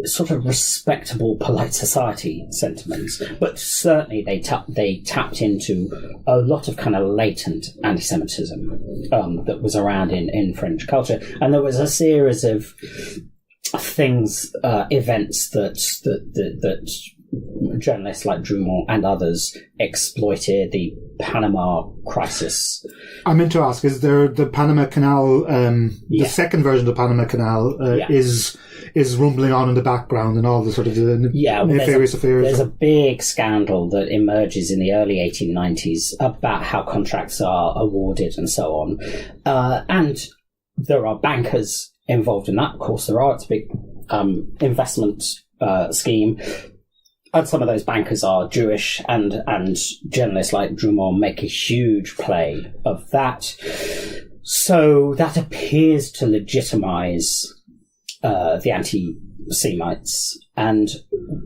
sort of respectable polite society sentiments, but certainly they tapped into a lot of kind of latent anti-Semitism that was around in French culture, and there was a series of things, events that journalists like Drummond and others exploited. The Panama crisis. I meant to ask: is there the Panama Canal? The second version of the Panama Canal is rumbling on in the background, and all the sort of nefarious affairs. There's a big scandal that emerges in the early 1890s about how contracts are awarded and so on, and there are bankers involved in that. Of course, there are. It's a big investment scheme. And some of those bankers are Jewish, and journalists like Drummond make a huge play of that. So that appears to legitimize the anti-Semites, and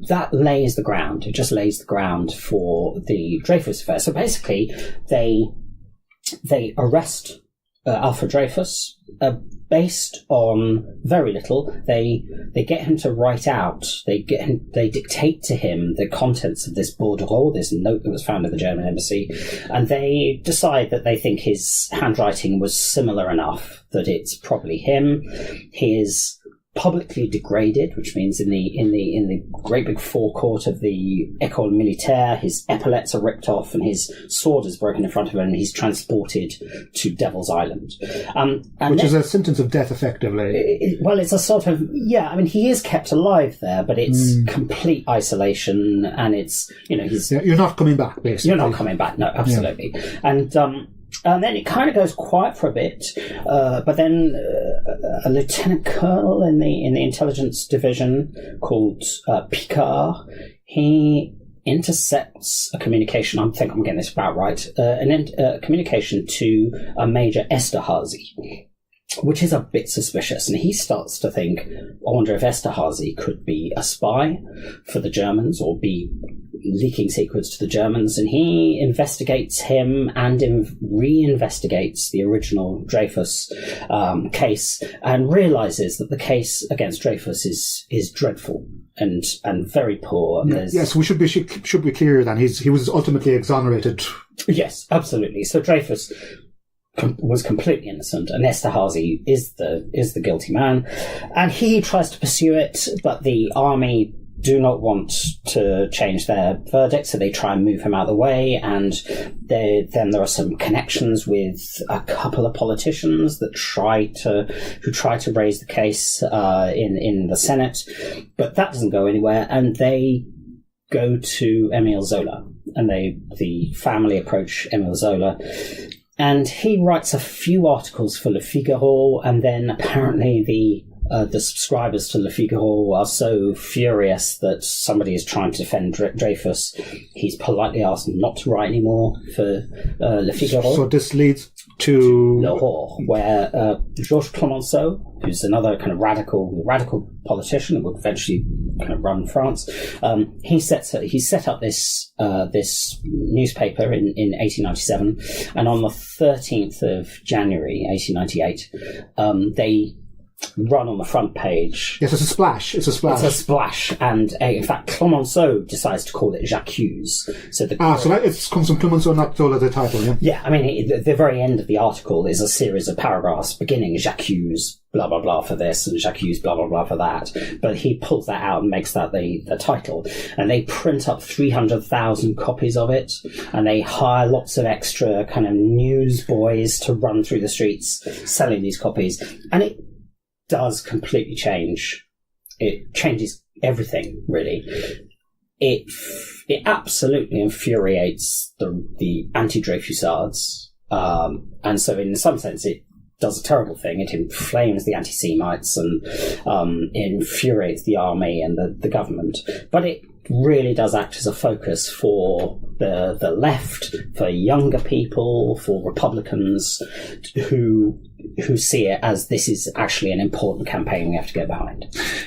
that lays the ground. It just lays the ground for the Dreyfus affair. So basically, they arrest Alfred Dreyfus based on very little. They get him to write out. They dictate to him the contents of this bordereau, this note that was found at the German embassy, and they decide that they think his handwriting was similar enough that it's probably him. He is publicly degraded, which means in the great big forecourt of the École Militaire, his epaulets are ripped off and his sword is broken in front of him, and he's transported to Devil's Island. Which is a sentence of death, effectively. It's a sort of, he is kept alive there, but it's complete isolation, and it's, he's... You're not coming back, basically. You're not coming back, no, absolutely. Yeah. And then it kind of goes quiet for a bit, but then a lieutenant colonel in the intelligence division called Picard, he intercepts a communication. I think I'm getting this about right. A communication to a Major Esterhazy, which is a bit suspicious, and he starts to think, I wonder if Esterhazy could be a spy for the Germans or be leaking secrets to the Germans, and he investigates him and reinvestigates the original Dreyfus case, and realizes that the case against Dreyfus is dreadful and very poor. Yes, we should be clear then. He was ultimately exonerated. Yes, absolutely. So Dreyfus was completely innocent, and Esterhazy is the guilty man, and he tries to pursue it, but the army do not want to change their verdict, so they try and move him out of the way, and then there are some connections with a couple of politicians that try to raise the case in the Senate, but that doesn't go anywhere, and they go to Emile Zola, and the family approach Emile Zola, and he writes a few articles for Le Figaro, and then apparently the subscribers to Le Figaro are so furious that somebody is trying to defend Dreyfus. He's politely asked not to write anymore for Le Figaro. So this leads to Lahore, where Georges Clemenceau, who's another kind of radical politician who would eventually kind of run France, he set up this newspaper in 1897, and on the 13th of January 1898, they run on the front page. Yes, it's a splash. It's a splash, and in fact, Clemenceau decides to call it J'accuse. So it comes from Clemenceau, not Zola, the title. Yeah. Yeah, I mean, the very end of the article is a series of paragraphs beginning J'accuse blah blah blah for this and J'accuse blah blah blah for that. But he pulls that out and makes that the title, and they print up 300,000 copies of it, and they hire lots of extra kind of newsboys to run through the streets selling these copies, and it does completely change. It changes everything, really. It absolutely infuriates the anti-Dreyfusards, and so in some sense it does a terrible thing. It inflames the anti-Semites and infuriates the army and the government. But it really does act as a focus for the left, for younger people, for Republicans who see it as this is actually an important campaign we have to get behind.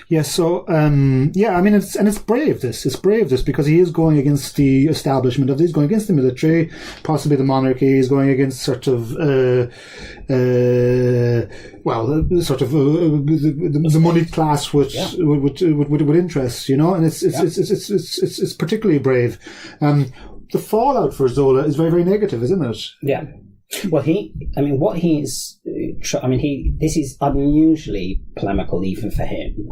Yeah, so I mean, it's brave. It's brave because he is going against the establishment he's going against the military, possibly the monarchy. He's going against sort of the money class, which with interests, you know, and it's particularly brave. The fallout for Zola is very, very negative, isn't it? Yeah. Well, this is unusually polemical even for him.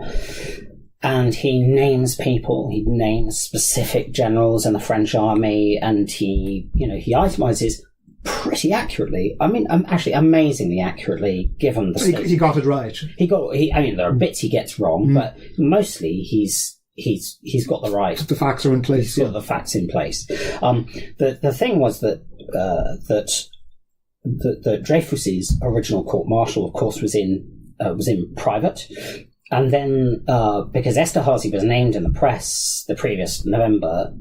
And he names people, he names specific generals in the French army, and he itemizes pretty accurately. I mean, actually amazingly accurately, given the state. He got it right. There are bits he gets wrong, but mostly he's got the right. The facts are in place. He's got the facts in place. The thing was that Dreyfus's original court-martial, of course, was in private, and then because Esterhazy was named in the press the previous November,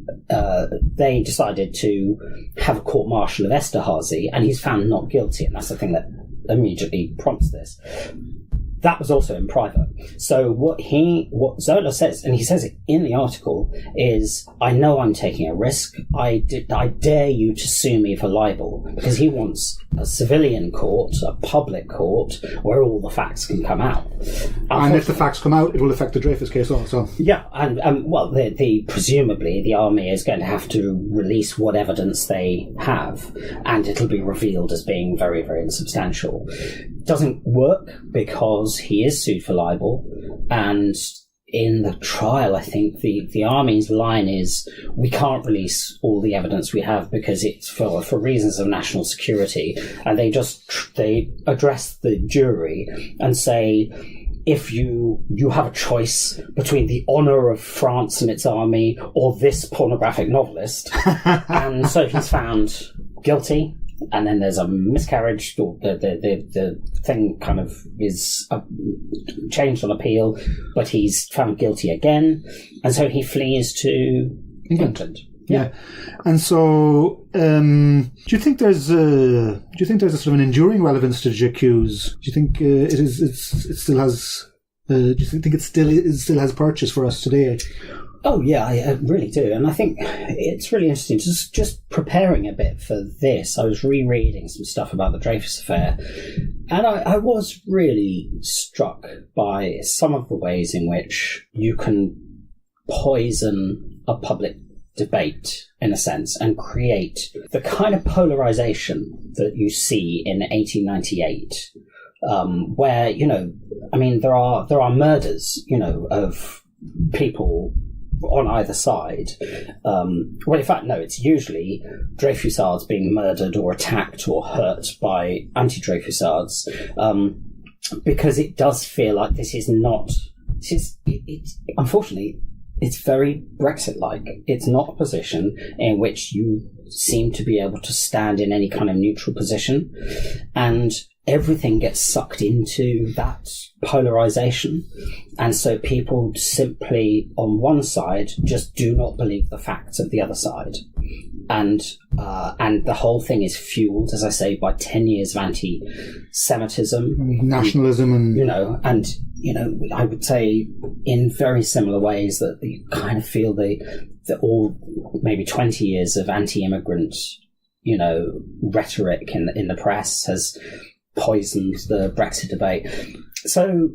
they decided to have a court-martial of Esterhazy, and he's found not guilty, and that's the thing that immediately prompts this. That was also in private. So what Zola says, and he says it in the article, is, I know I'm taking a risk. I dare you to sue me for libel, because he wants a civilian court, a public court, where all the facts can come out. And if the facts come out, it will affect the Dreyfus case also. Yeah, and presumably the army is going to have to release what evidence they have, and it'll be revealed as being very, very insubstantial. Doesn't work because he is sued for libel, and in the trial, I think the army's line is, we can't release all the evidence we have because it's for reasons of national security, and they address the jury and say, if you have a choice between the honour of France and its army or this pornographic novelist, and so he's found guilty. And then there's a miscarriage, or the thing kind of is changed on appeal, but he's found guilty again, and so he flees to England. Yeah. And so, do you think there's a sort of an enduring relevance to J'accuse? Do you think it still has? Do you think it still has purchase for us today? Oh yeah, I really do, and I think it's really interesting. Just preparing a bit for this, I was rereading some stuff about the Dreyfus affair, and I was really struck by some of the ways in which you can poison a public debate, in a sense, and create the kind of polarization that you see in 1898, where, you know, I mean, there are murders, you know, of people on either side. Well, in fact, no, it's usually Dreyfusards being murdered or attacked or hurt by anti-Dreyfusards, because it does feel like this is not... Unfortunately, it's very Brexit-like. It's not a position in which you seem to be able to stand in any kind of neutral position, and everything gets sucked into that polarization. And so people simply, on one side, just do not believe the facts of the other side. And the whole thing is fueled, as I say, by 10 years of anti-Semitism. Nationalism and... You know, I would say in very similar ways that you kind of feel the all maybe 20 years of anti-immigrant, you know, rhetoric in the press has poisoned the Brexit debate. So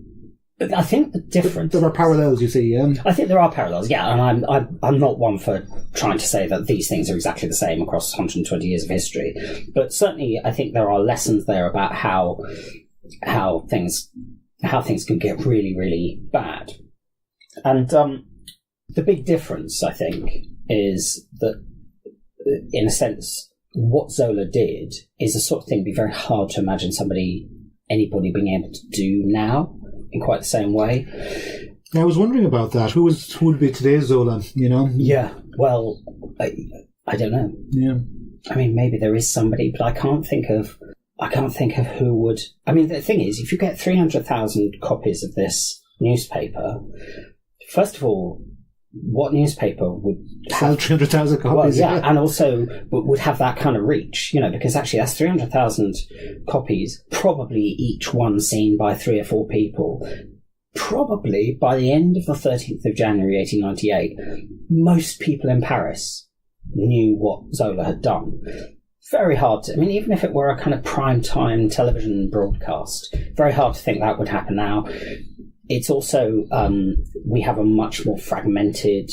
I think the difference... There are parallels, you see, yeah? I think there are parallels, yeah, and I'm not one for trying to say that these things are exactly the same across 120 years of history, but certainly I think there are lessons there about how things can get really, really bad. And the big difference, I think, is that, in a sense, what Zola did is the sort of thing it'd be very hard to imagine anybody being able to do now in quite the same way. I was wondering about that. Who would be today's Zola, you know? Yeah, well, I don't know. Yeah. I mean, maybe there is somebody, but I can't think of who would... I mean, the thing is, if you get 300,000 copies of this newspaper, first of all, what newspaper would sell 300,000 copies? Well, yeah, and also would have that kind of reach, you know, because actually that's 300,000 copies, probably each one seen by 3 or 4 people. Probably by the end of the 13th of January 1898, most people in Paris knew what Zola had done. Very hard to... I mean, even if it were a kind of prime-time television broadcast, very hard to think that would happen now. It's also... we have a much more fragmented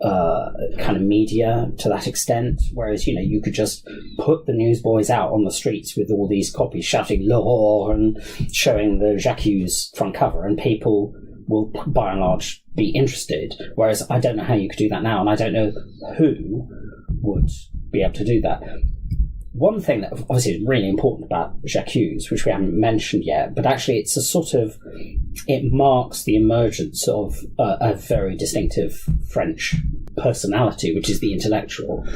kind of media to that extent, whereas, you know, you could just put the newsboys out on the streets with all these copies shouting "L'Aurore" and showing the J'accuse front cover, and people will, by and large, be interested. Whereas I don't know how you could do that now, and I don't know who would be able to do that. One thing that obviously is really important about J'accuse, which we haven't mentioned yet, but actually it's a sort of... It marks the emergence of a very distinctive French personality, which is the intellectual.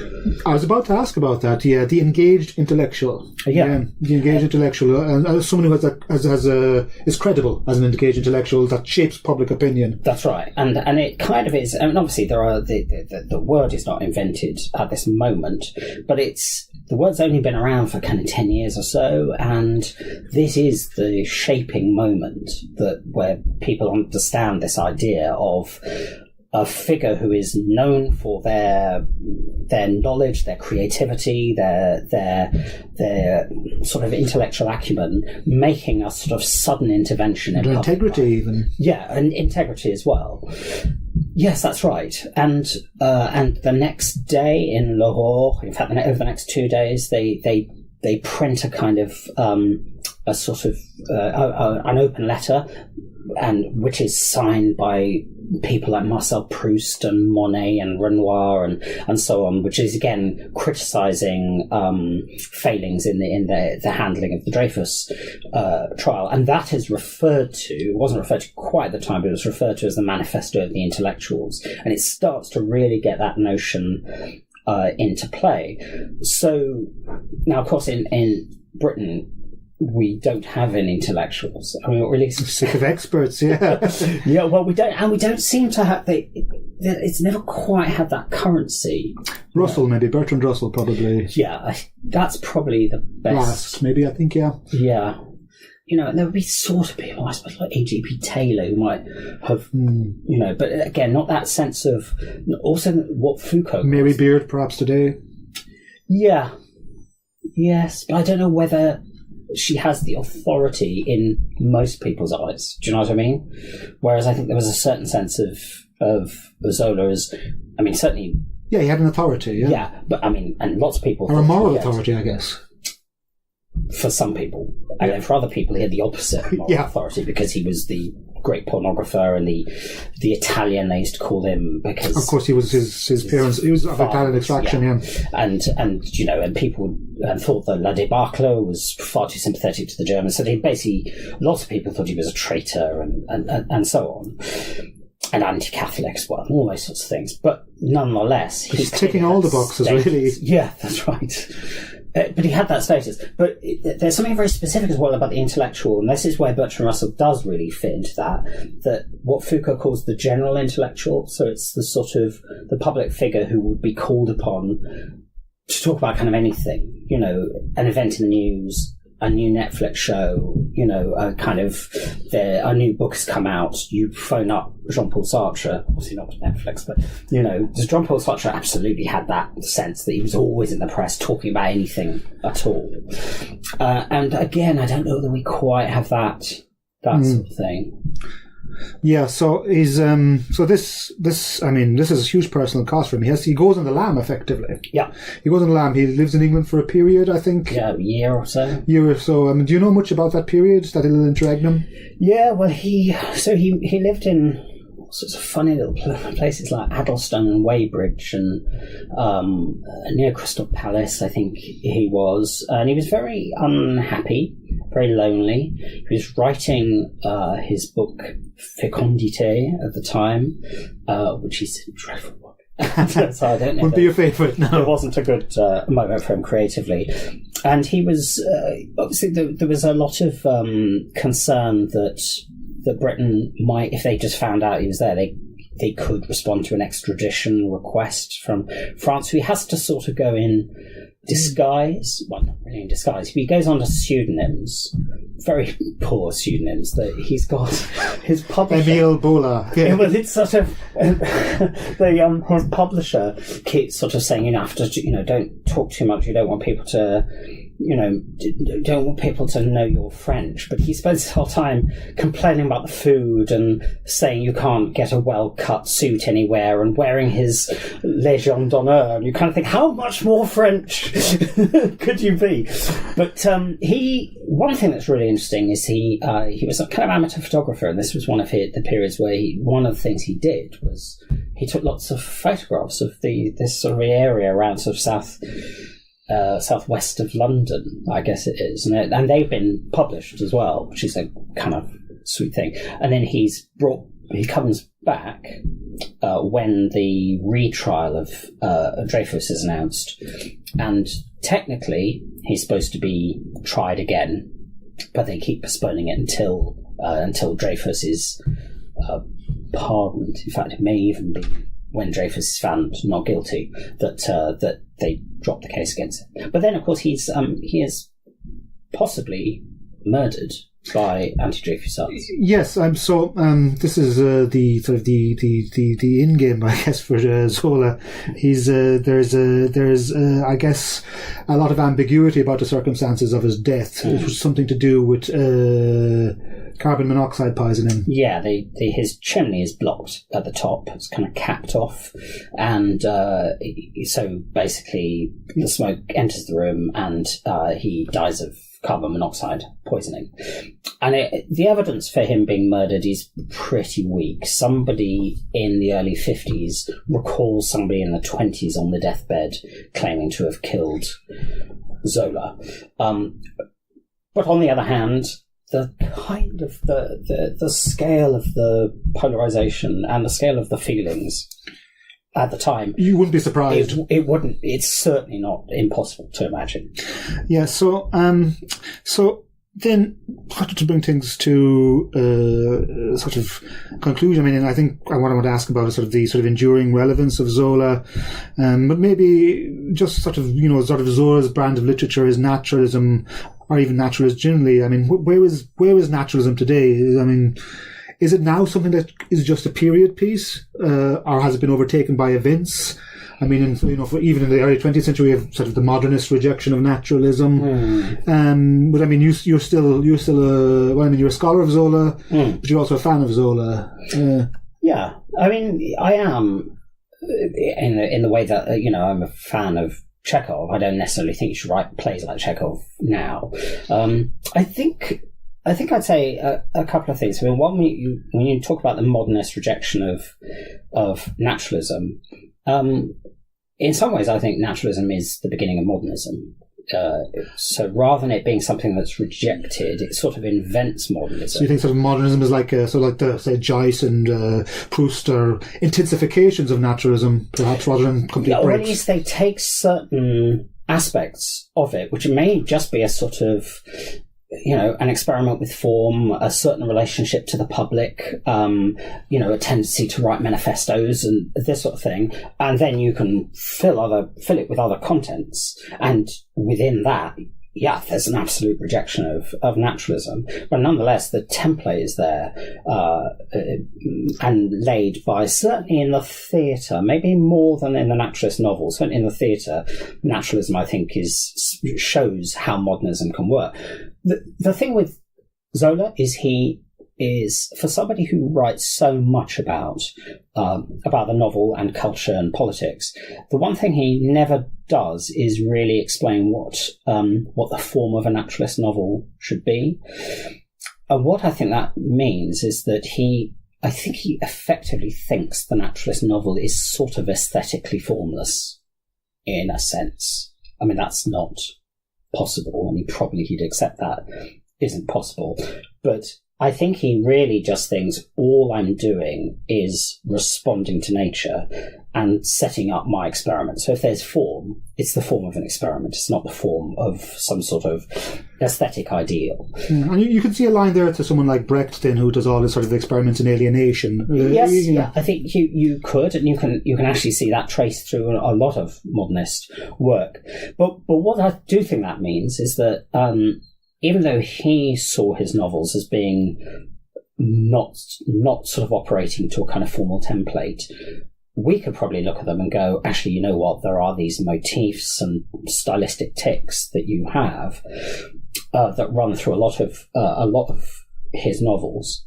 I was about to ask about that, yeah, the engaged intellectual. Yeah. The engaged intellectual, and someone who is credible as an engaged intellectual that shapes public opinion. That's right, and it kind of is. I mean, obviously, there are the word is not invented at this moment, but the word's only been around for kind of 10 years or so, and this is the shaping moment where people understand this idea of a figure who is known for their knowledge, their creativity, their sort of intellectual acumen, making a sort of sudden intervention in public integrity, life. even. Yeah, and integrity as well. Yes, that's right. And the next day in L'Aurore, in fact, over the next 2 days, they print a kind of a sort of an open letter, and which is signed by people like Marcel Proust and Monet and Renoir and so on, which is again criticising failings in the handling of the Dreyfus trial, and that is referred to. It wasn't referred to quite at the time, but it was referred to as the Manifesto of the Intellectuals, and it starts to really get that notion into play. So now, of course, in Britain, we don't have any intellectuals. I mean, or at least sick of experts. Yeah, yeah. Well, we don't seem to have. It's never quite had that currency. Russell, maybe Bertrand Russell, probably. Yeah, that's probably the best. Last, maybe, I think. Yeah. Yeah. You know, and there would be sort of people, I suppose, like A.G.P. Taylor, who might have, you know, but again, not that sense of. Also, what Foucault. Mary Beard, perhaps today. Yeah. Yes, but I don't know whether she has the authority in most people's eyes. Do you know what I mean? Whereas I think there was a certain sense of Zola as, I mean, certainly Yeah, he had an authority, yeah. Yeah, but I mean, and lots of people... Or a moral authority, I guess. For some people. And then for other people, he had the opposite moral authority because he was the great pornographer and the Italian, they used to call him, because... Of course, he was his parents, he was of Italian extraction, And you know, and people thought that La Debacle was far too sympathetic to the Germans, so they basically, lots of people thought he was a traitor and so on. And anti-Catholic as well, all those sorts of things. But nonetheless... He's ticking all the boxes, really. Yeah, that's right. But he had that status. But there's something very specific as well about the intellectual, and this is where Bertrand Russell does really fit into that what Foucault calls the general intellectual. So it's the sort of the public figure who would be called upon to talk about kind of anything, you know, an event in the news, a new Netflix show, you know, a new book has come out, you phone up Jean-Paul Sartre, obviously not Netflix, but, you know, Jean-Paul Sartre absolutely had that sense that he was always in the press talking about anything at all. And again, I don't know that we quite have that sort of thing. Yeah, so he's so this I mean, this is a huge personal cost for him. He goes on the lam effectively. Yeah, he goes on the lam. He lives in England for a period, I think. Yeah, a year or so. I mean, do you know much about that period, that little interregnum? Yeah, well, he lived in sorts of funny little places like Addlestone and Weybridge and near Crystal Palace, I think he was, and he was very unhappy, very lonely. He was writing his book Fécondité at the time, which is a dreadful book. So I don't know. Wouldn't be your favourite, no. It wasn't a good moment for him creatively. And he was, obviously there was a lot of concern that Britain might, if they just found out he was there, they could respond to an extradition request from France. So he has to sort of go in disguise. Well, not really in disguise. He goes under pseudonyms, very poor pseudonyms that he's got. His publisher, Emile Zola. Yeah. Well, it's sort of his publisher keeps sort of saying, you have to, don't talk too much. You don't want people to, don't want people to know you're French. But he spends his whole time complaining about the food and saying you can't get a well-cut suit anywhere and wearing his Légion d'honneur. And you kind of think, how much more French could you be? But one thing that's really interesting is he was a kind of amateur photographer, and this was one of the periods where one of the things he did was he took lots of photographs of this sort of area around sort of southwest of London, I guess it is, and they've been published as well, which is a kind of sweet thing. And then he comes back when the retrial of Dreyfus is announced, and technically he's supposed to be tried again, but they keep postponing it until Dreyfus is pardoned. In fact, it may even be when Dreyfus is found not guilty that they drop the case against him. But then, of course, he is possibly murdered by anti-Dreyfusards. Yes, so this is the sort of the in game, I guess, for Zola. He's there's I guess a lot of ambiguity about the circumstances of his death. It was something to do with carbon monoxide poisoning. Yeah, his chimney is blocked at the top. It's kind of capped off, and so basically the smoke enters the room, and he dies of carbon monoxide poisoning. And the evidence for him being murdered is pretty weak. Somebody in the early 50s recalls somebody in the 20s on the deathbed claiming to have killed Zola. But on the other hand, the kind of the scale of the polarization and the scale of the feelings at the time, you wouldn't be surprised. It wouldn't. It's certainly not impossible to imagine. Yeah. So then, to bring things to sort of conclusion. I mean, I think what I want to ask about is sort of the sort of enduring relevance of Zola, but maybe just sort of Zola's brand of literature, his naturalism, or even naturalism generally. I mean, where is naturalism today? I mean, is it now something that is just a period piece, or has it been overtaken by events? I mean, even in the early 20th century, we have sort of the modernist rejection of naturalism. But I mean, you're still you're a scholar of Zola, but you're also a fan of Zola. Yeah, I mean, I am. in the way that I'm a fan of Chekhov. I don't necessarily think you should write plays like Chekhov now. I think I'd say a couple of things. I mean, one, when you talk about the modernist rejection of naturalism, in some ways, I think naturalism is the beginning of modernism. So rather than it being something that's rejected, it sort of invents modernism. So you think sort of modernism is like the say Joyce and Proust are intensifications of naturalism, perhaps, rather than complete breaks? Or at least they take certain aspects of it, which may just be a sort of an experiment with form, a certain relationship to the public, a tendency to write manifestos and this sort of thing, and then you can fill it with other contents, and within that, there's an absolute rejection of naturalism, but nonetheless, the template is there and laid by, certainly in the theatre, maybe more than in the naturalist novels. Certainly in the theatre, naturalism, I think, shows how modernism can work. The thing with Zola is he is, for somebody who writes so much about the novel and culture and politics, the one thing he never does is really explain what the form of a naturalist novel should be. And what I think that means is that I think he effectively thinks the naturalist novel is sort of aesthetically formless, in a sense. I mean, that's not possible, and he'd accept that isn't possible. But I think he really just thinks all I'm doing is responding to nature and setting up my experiment. So if there's form, it's the form of an experiment. It's not the form of some sort of aesthetic ideal. And you can see a line there to someone like Brecht, then, who does all this sort of experiments in alienation. Yes, I think you could, and you can actually see that traced through a lot of modernist work. But what I do think that means is that even though he saw his novels as being not sort of operating to a kind of formal template, we could probably look at them and go, actually, you know what? There are these motifs and stylistic tics that you have that run through a lot of his novels.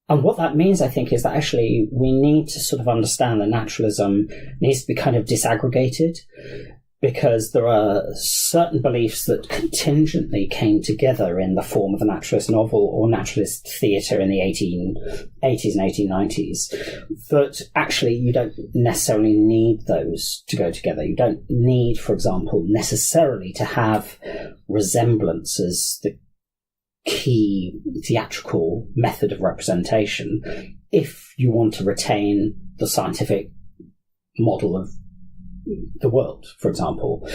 And what that means, I think, is that actually we need to sort of understand that naturalism needs to be kind of disaggregated, because there are certain beliefs that contingently came together in the form of the naturalist novel or naturalist theatre in the 1880s and 1890s, that actually you don't necessarily need those to go together. You don't need, for example, necessarily to have resemblance as the key theatrical method of representation if you want to retain the scientific model of the world, for example.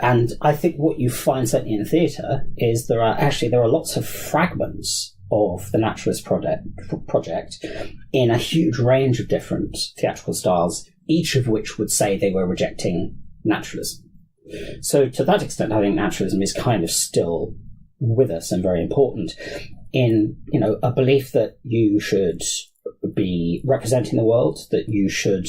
And I think what you find certainly in theatre is there are lots of fragments of the naturalist project in a huge range of different theatrical styles, each of which would say they were rejecting naturalism. So to that extent, I think naturalism is kind of still with us and very important in, a belief that you should be representing the world, that you should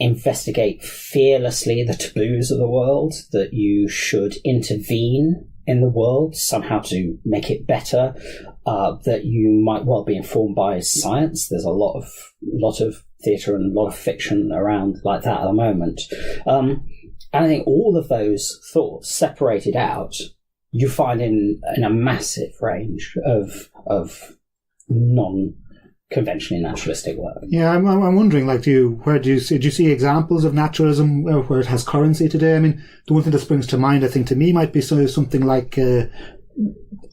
investigate fearlessly the taboos of the world, that you should intervene in the world somehow to make it better, that you might well be informed by science. There's a lot of theatre and a lot of fiction around like that at the moment. And I think all of those thoughts separated out, you find in a massive range of non-conventionally naturalistic work. Yeah, I'm wondering, like, do you see examples of naturalism where it has currency today? I mean, the one thing that springs to mind, I think, to me, might be something like,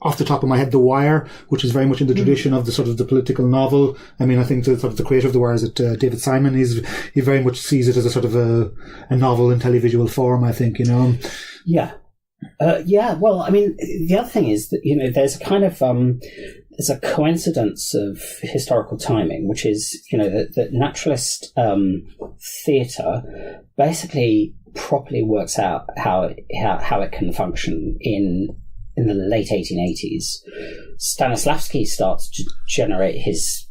off the top of my head, The Wire, which is very much in the tradition of the sort of the political novel. I mean, I think the creator of The Wire is David Simon. He very much sees it as a sort of a novel in televisual form, I think, Yeah. Well, I mean, the other thing is that, there's a kind of, there's a coincidence of historical timing, which is, that naturalist theatre basically properly works out how it can function in the late 1880s. Stanislavski starts to generate his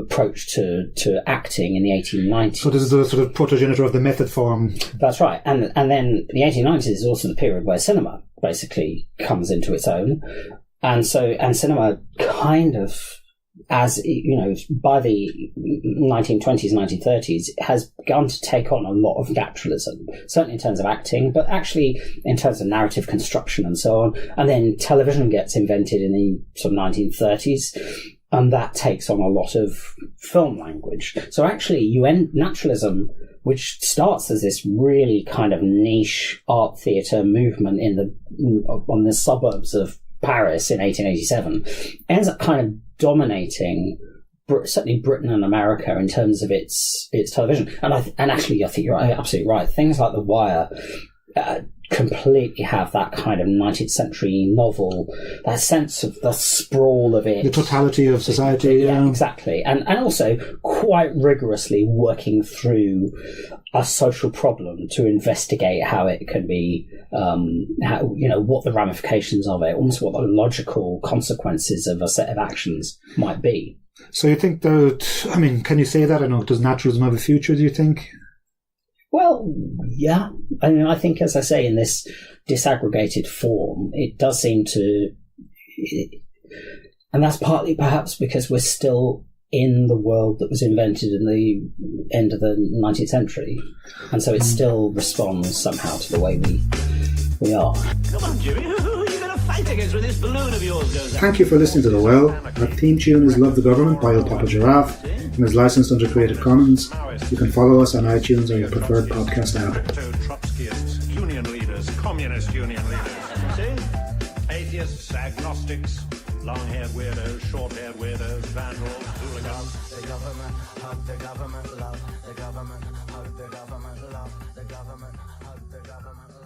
approach to acting in the 1890s. So this is the sort of protogenitor of the method form. That's right. And then the 1890s is also the period where cinema basically comes into its own. And cinema kind of as you know, by the 1920s, 1930s, has begun to take on a lot of naturalism, certainly in terms of acting, but actually in terms of narrative construction and so on. And then television gets invented in the sort of 1930s, and that takes on a lot of film language. So actually, you end naturalism, which starts as this really kind of niche art theatre movement on the suburbs of Paris in 1887, ends up kind of dominating certainly Britain and America in terms of its television. And actually, I think you're absolutely right. Things like The Wire completely have that kind of 19th century novel, that sense of the sprawl of it. The totality of society. Yeah, exactly. And also quite rigorously working through a social problem to investigate how it can be, what the ramifications of it, almost what the logical consequences of a set of actions might be. So you think that, can you say that? I don't know, does naturalism have a future, do you think? Well, yeah. I think, as I say, in this disaggregated form, it does seem to... And that's partly perhaps because we're still in the world that was invented in the end of the 19th century. And so it still responds somehow to the way we are. Come on, Jimmy. Who are you going to fight against when this balloon of yours goes up? Thank you for listening to The Well. Our theme tune is Love the Government by Il Papa Giraffe and is licensed under Creative Commons. You can follow us on iTunes or your preferred podcast app. Trotskyists, union leaders, communist union leaders. See? Atheists, agnostics, long-haired weirdos, short-haired weirdos, vandals, hooligans. The government, hug the government, love the government, hug the government, love the government, hug the government.